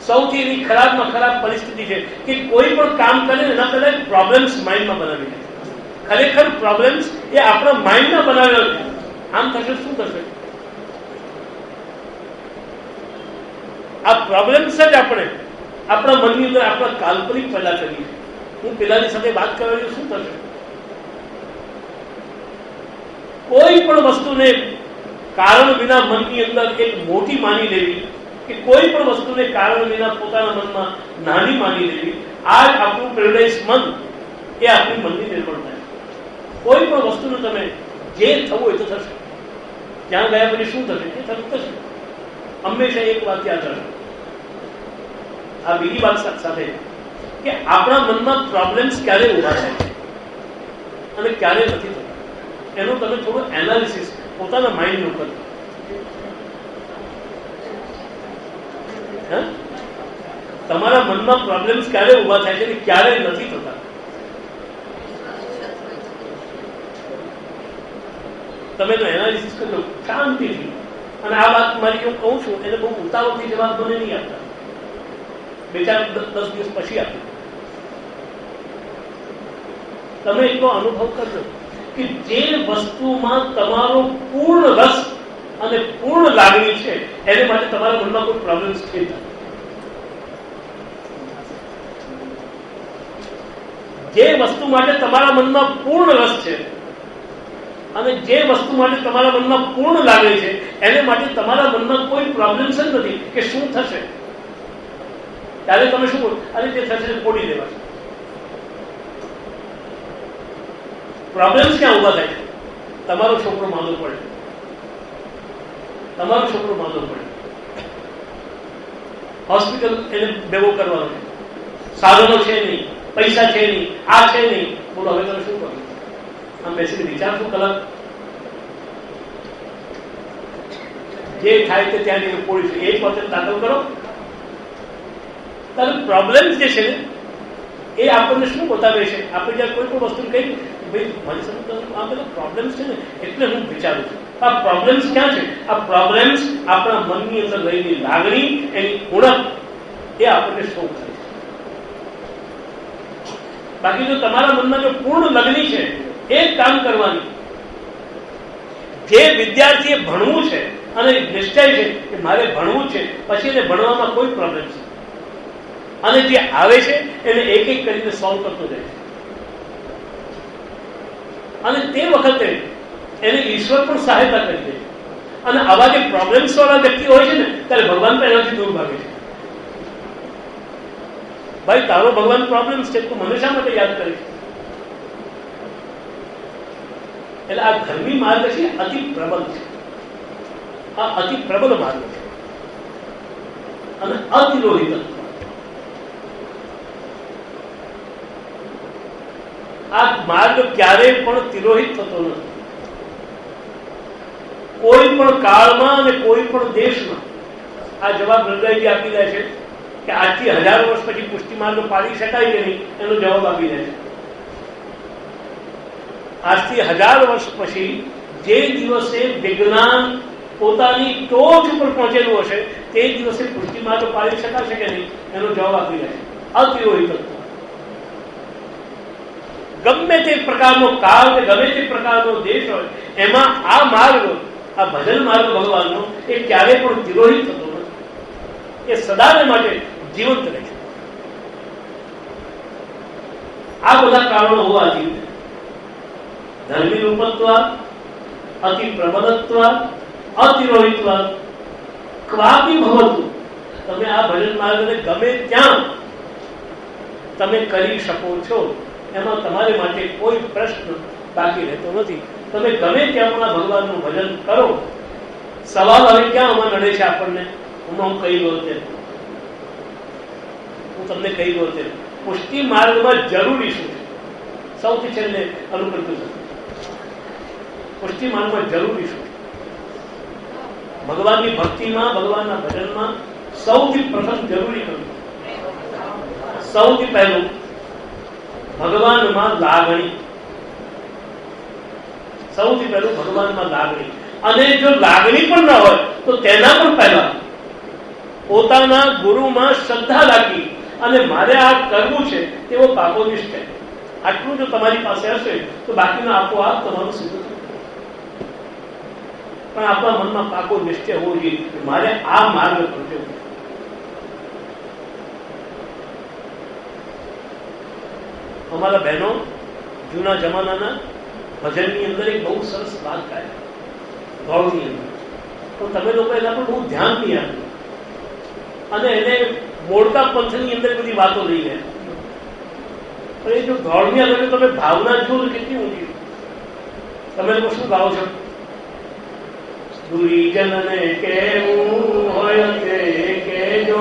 સૌથી એની ખરાબમાં ખરાબ પરિસ્થિતિ છે કે કોઈ પણ કામ કરે એના પહેલા પ્રોબ્લેમ્સ માઇન્ડમાં બનાવી દે. ખરેખર પ્રોબ્લેમ્સ એ આપણા માઇન્ડમાં બનાવેલો છે. આમ થશે, શું થશે? આ પ્રોબ્લેમ્સ જ આપણે આપણા મનની અંદર આપણા કાલ્પનિક પેદા કરીએ. હું પેલાની સાથે વાત કરેલી, શું થશે? કોઈ પણ વસ્તુને કારણ વિના મનની અંદર એક મોટી માની લેવી કે કોઈ પણ વસ્તુને કારણ વિના પોતાના મનમાં નાની માની લેવી, આ જ આપણું પેરેડાઇઝ મન, એ આપણી મનની નિર્મળતા છે. કોઈ પણ વસ્તુનું તમે જે થવું હોય તો થશે, ત્યાં ગયા પછી શું થશે એ થશે. હંમેશા એક વાત યાદ રાખો, આ બીજી વાત સાથે, કે આપણા મનમાં પ્રોબ્લેમ્સ ક્યારે ઉભા થાય છે અને ક્યારે નથી થતા, એનું તમે થોડું એનાલિસિસ પોતાના માઇન્ડનું કરો. તમારા મનમાં પ્રોબ્લેમ્સ ક્યારે ઉભા થાય છે અને ક્યારે નથી થતા. તમે તો એનાલિસિસ કરી લો શાંતિથી. અને આ વાત મારી હું કહું છું એને બહુ ઉતાવળથી જવાબ મને નહીં આપતા, 2-4-10 દિવસ પછી આપે. તમે એટલો અનુભવ કરજો કે જે વસ્તુમાં તમારો પૂર્ણ રસ અને પૂર્ણ લાગણી છે એને માટે તમારા મનમાં કોઈ પ્રોબ્લેમ્સ છે. જે વસ્તુ માટે તમારા મનમાં પૂર્ણ રસ છે અને જે વસ્તુ માટે તમારા મનમાં પૂર્ણ લાગણી છે એને માટે તમારા મનમાં કોઈ પ્રોબ્લેમ્સ જ નથી કે શું થશે. ત્યારે તમે શું બોલો, અરે જે થશે છોડી દેવા. પ્રોબ્લેમ્સ ક્યાં ઉભા થાય છે? તમારો છોકરો માંદો પડે, તમારો છોકરો માંદો પડે, હોસ્પિટલ એને ભેગો કરવાનો છે, સાધનો છે નહીં, પૈસા છે નહીં, આ છે નહીં, બોલો હવે તમે શું કરો? આમ બેસીને વિચારશો કલાક? જે થાય તે ત્યાં જઈને પોલીસ એક વખત દાખલ કરો. ત્યારે પ્રોબ્લેમ્સ જે છે ને એ આપણને શું બતાવે છે? આપણે જ્યારે કોઈ પણ વસ્તુ કહી ભાઈ મારી સમજ આ બધા પ્રોબ્લેમ્સ છે ને એટલે હું વિચારું છું. આ પ્રોબ્લેમ્સ ક્યાં છે? આ પ્રોબ્લેમ્સ આપણા મનની અંદર રહેલી લાગણી, એની ઉણપ, એ આપણને શો કરે છે. બાકી જો તમારા મનમાં જો પૂર્ણ લગની છે એ કામ કરવાની, જે વિદ્યાર્થીએ ભણવું છે અને નિશ્ચય છે કે મારે ભણવું છે, પછી એને ભણવામાં કોઈ પ્રોબ્લેમ છે અને જે આવે છે એને એક એક કરીને સોલ્વ કરતો જાય છે. અને તે વખતે એને ઈશ્વર પણ સહાયતા કરી દે છે. અને આવા જે પ્રોબ્લેમ્સ વાળા વ્યક્તિ હોય છે ને ત્યારે ભગવાન પણ એનાથી દૂર ભાગે છે. ભાઈ તારો ભગવાન પ્રોબ્લેમ્સ છે, તું મને શા માટે યાદ કરે છે? એટલે આ ધર્મી માર્ગ છે અતિ પ્રબલ છે, આ અતિ પ્રબલ માર્ગ છે અને અતિરોહિત. આ માર્ગ ક્યારેય પણ તિરોહિત થતો નથી. કોઈ પણ કાળમાં અને કોઈ પણ દેશમાં આ જવાબ હૃદયથી આપી દે છે કે આજથી 1000 વર્ષ પછી પુષ્ટિ માર્ગ પાડી શકાય કે નહીં એનો જવાબ આપી દે છે. આજથી 1000 વર્ષ પછી જે દિવસે વિજ્ઞાન પોતાની ટોચ ઉપર પહોંચેલું હશે તે દિવસે પુષ્ટિ માર્ગ પાડી શકાશે કે નહીં એનો જવાબ આપી દે છે. અતિરોહિત. ગમે તે પ્રકારનો કાળ કે ગમે તે પ્રકારનો દેશ હોય એમાં આ માર્ગ, આ ભજન માર્ગ ભગવાનનો એ ક્યારેય પણ તિરોહિત થતો નથી. એ સદાને માટે જીવંત રહે છે. આ બધા કારણો હોવાથી ધર્મી રૂપત્વ, અતિ પ્રબલત્વ, અતિરોહિત્વ, ક્વાપી ભવતું. તમે આ ભજન માર્ગને ગમે ત્યાં તમે કરી શકો છો, એમાં તમારે માટે કોઈ પ્રશ્ન બાકી રહેતો નથી. તમે ગમે ત્યાં ભગવાનનું ભજન કરો. સવાલ હવે ક્યાં આમાં નડે છે આપણને? હું કહી દઉં તેમ, હું તમને કહી દઉં તેમ પુષ્ટિ માર્ગમાં જરૂરી શું છે? સૌથી છેલ્લે અનુકલ્પિત પુષ્ટિ માર્ગમાં જરૂરી શું છે? ભગવાનની ભક્તિમાં, ભગવાનના ભજનમાં સૌથી પ્રથમ જરૂરી કરવું, સૌથી પહેલું ભગવાનમાં લાગણી. સૌથી પહેલું ભગવાનમાં લાગણી. અને જો લાગણી પણ ન હોય તો તેના પણ પહેલા પોતાના ગુરુમાં શ્રદ્ધા રાખી અને મારે આ કરવું છે તેવો પાકોનિષ્ઠ છે. આટલું જો તમારી પાસે હશે તો બાકીના આપોઆપ તમારું સિદ્ધ થશે. પણ આપણા મનમાં પાકો નિશ્ચય હોવો જોઈએ કે મારે આ માર્ગ પર જવું. અમારા બહેનો જૂના જમાનાના ભજનની અંદર એક બહુ સરસ વાત ગાય ગૌળની અંદર. તો તમે લોકો એના પર બહુ ધ્યાન નહીં આપ્યું અને એને મોડકા પંથની અંદર બધી વાતો લઈ ગયા. પણ એ જો દોડની અંદર તમે ભાવના જુઓ તો કેટલી ઊંડી. તમે લોકો શું ગાઓ છો? દુરીજનને કેવું હોય તે કેજો,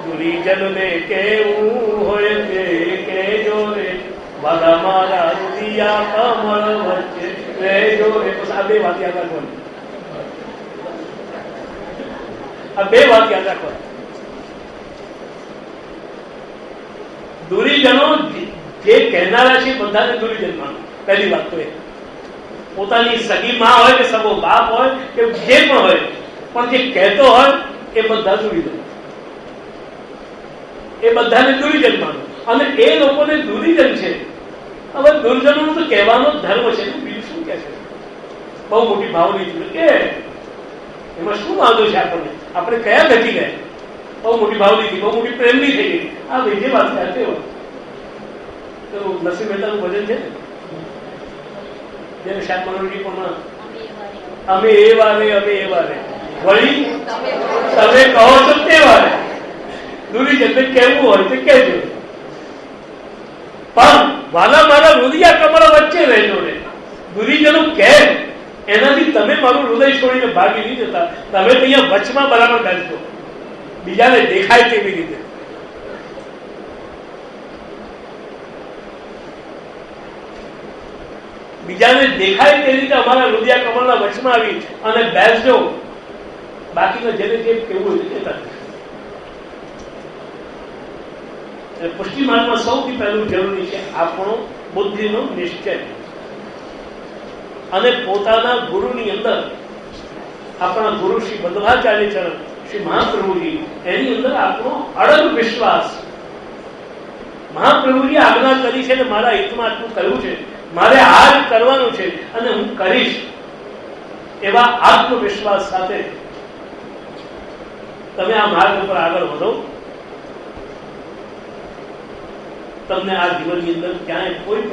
દુરીજનને કેવું હોય તે કેજો રે, વાલા મારા રુદિયા કમળ વચ્ચે રહેજો રે. બસ આ બે વાત યાદ રાખવાની. આ બે વાત યાદ રાખવાની. દુરીજનો જે કહેનારા છે બધાને દુરીજન માનો. પહેલી વાત તો એ પોતાની સગી માં હોય કે સગો બાપ હોય કે જે પણ હોય, પણ જે કહેતો હોય એ બધા દુરીજન, એ બધાને દુરીજન માનો. અને એ લોકોને દુરીજન છે. હવે દુર્જનોનું તો કહેવાનો ધર્મ છે, બીજું શું કે છે? બહુ મોટી ભાવની કે એમાં શું વાંધો છે આપણને? આપણે કયા ઘટી ગયા? બહુ મોટી ભાવની હતી, બહુ મોટી પ્રેમની થઈ ગઈ. આ બીજી વાત કહેતી હોય તો નરસિંહ મહેતાનું ભજન છે ને, જેને શાક મનોરજી પણ અમે એ વારે વળી તમે કહો છો તે વારે. દુરીજનને કહેવું હોય તો કહેજો, પણ વાલા મારા હૃદયા કમળ વચ્ચે રહેજો ને. દુરીજનો કહે એનાથી તમે મારું હૃદય છોડીને ભાગી નહીં જતા. તમે તો અહીંયા વચમાં બરાબર બેસજો, બીજાને દેખાય તેવી રીતે. બીજાને દેખાય તે રીતે અમારા હૃદયા કમળના વચમાં આવી અને બેસજો. બાકીનો જેને જે કેવું હોય કહેતા. પુષ્ટિ માર્ગમાં સૌથી પહેલું જરૂરી છે આપણો બુદ્ધિનો નિશ્ચય અને પોતાના ગુરુની અંદર આપણા ગુરુ શ્રી મધ્વાચાર્ય ચરણ શ્રી મહાપ્રભુજી એની અંદર આપણો અડગ વિશ્વાસ. મહાપ્રભુજી આજ્ઞા કરી છે ને મારા હિતમાં આટલું કરવું છે, મારે આ જ કરવાનું છે અને હું કરીશ એવા આત્મવિશ્વાસ સાથે તમે આ માર્ગ ઉપર આગળ વધો. તમને આ જીવનની અંદર ક્યાંય કોઈ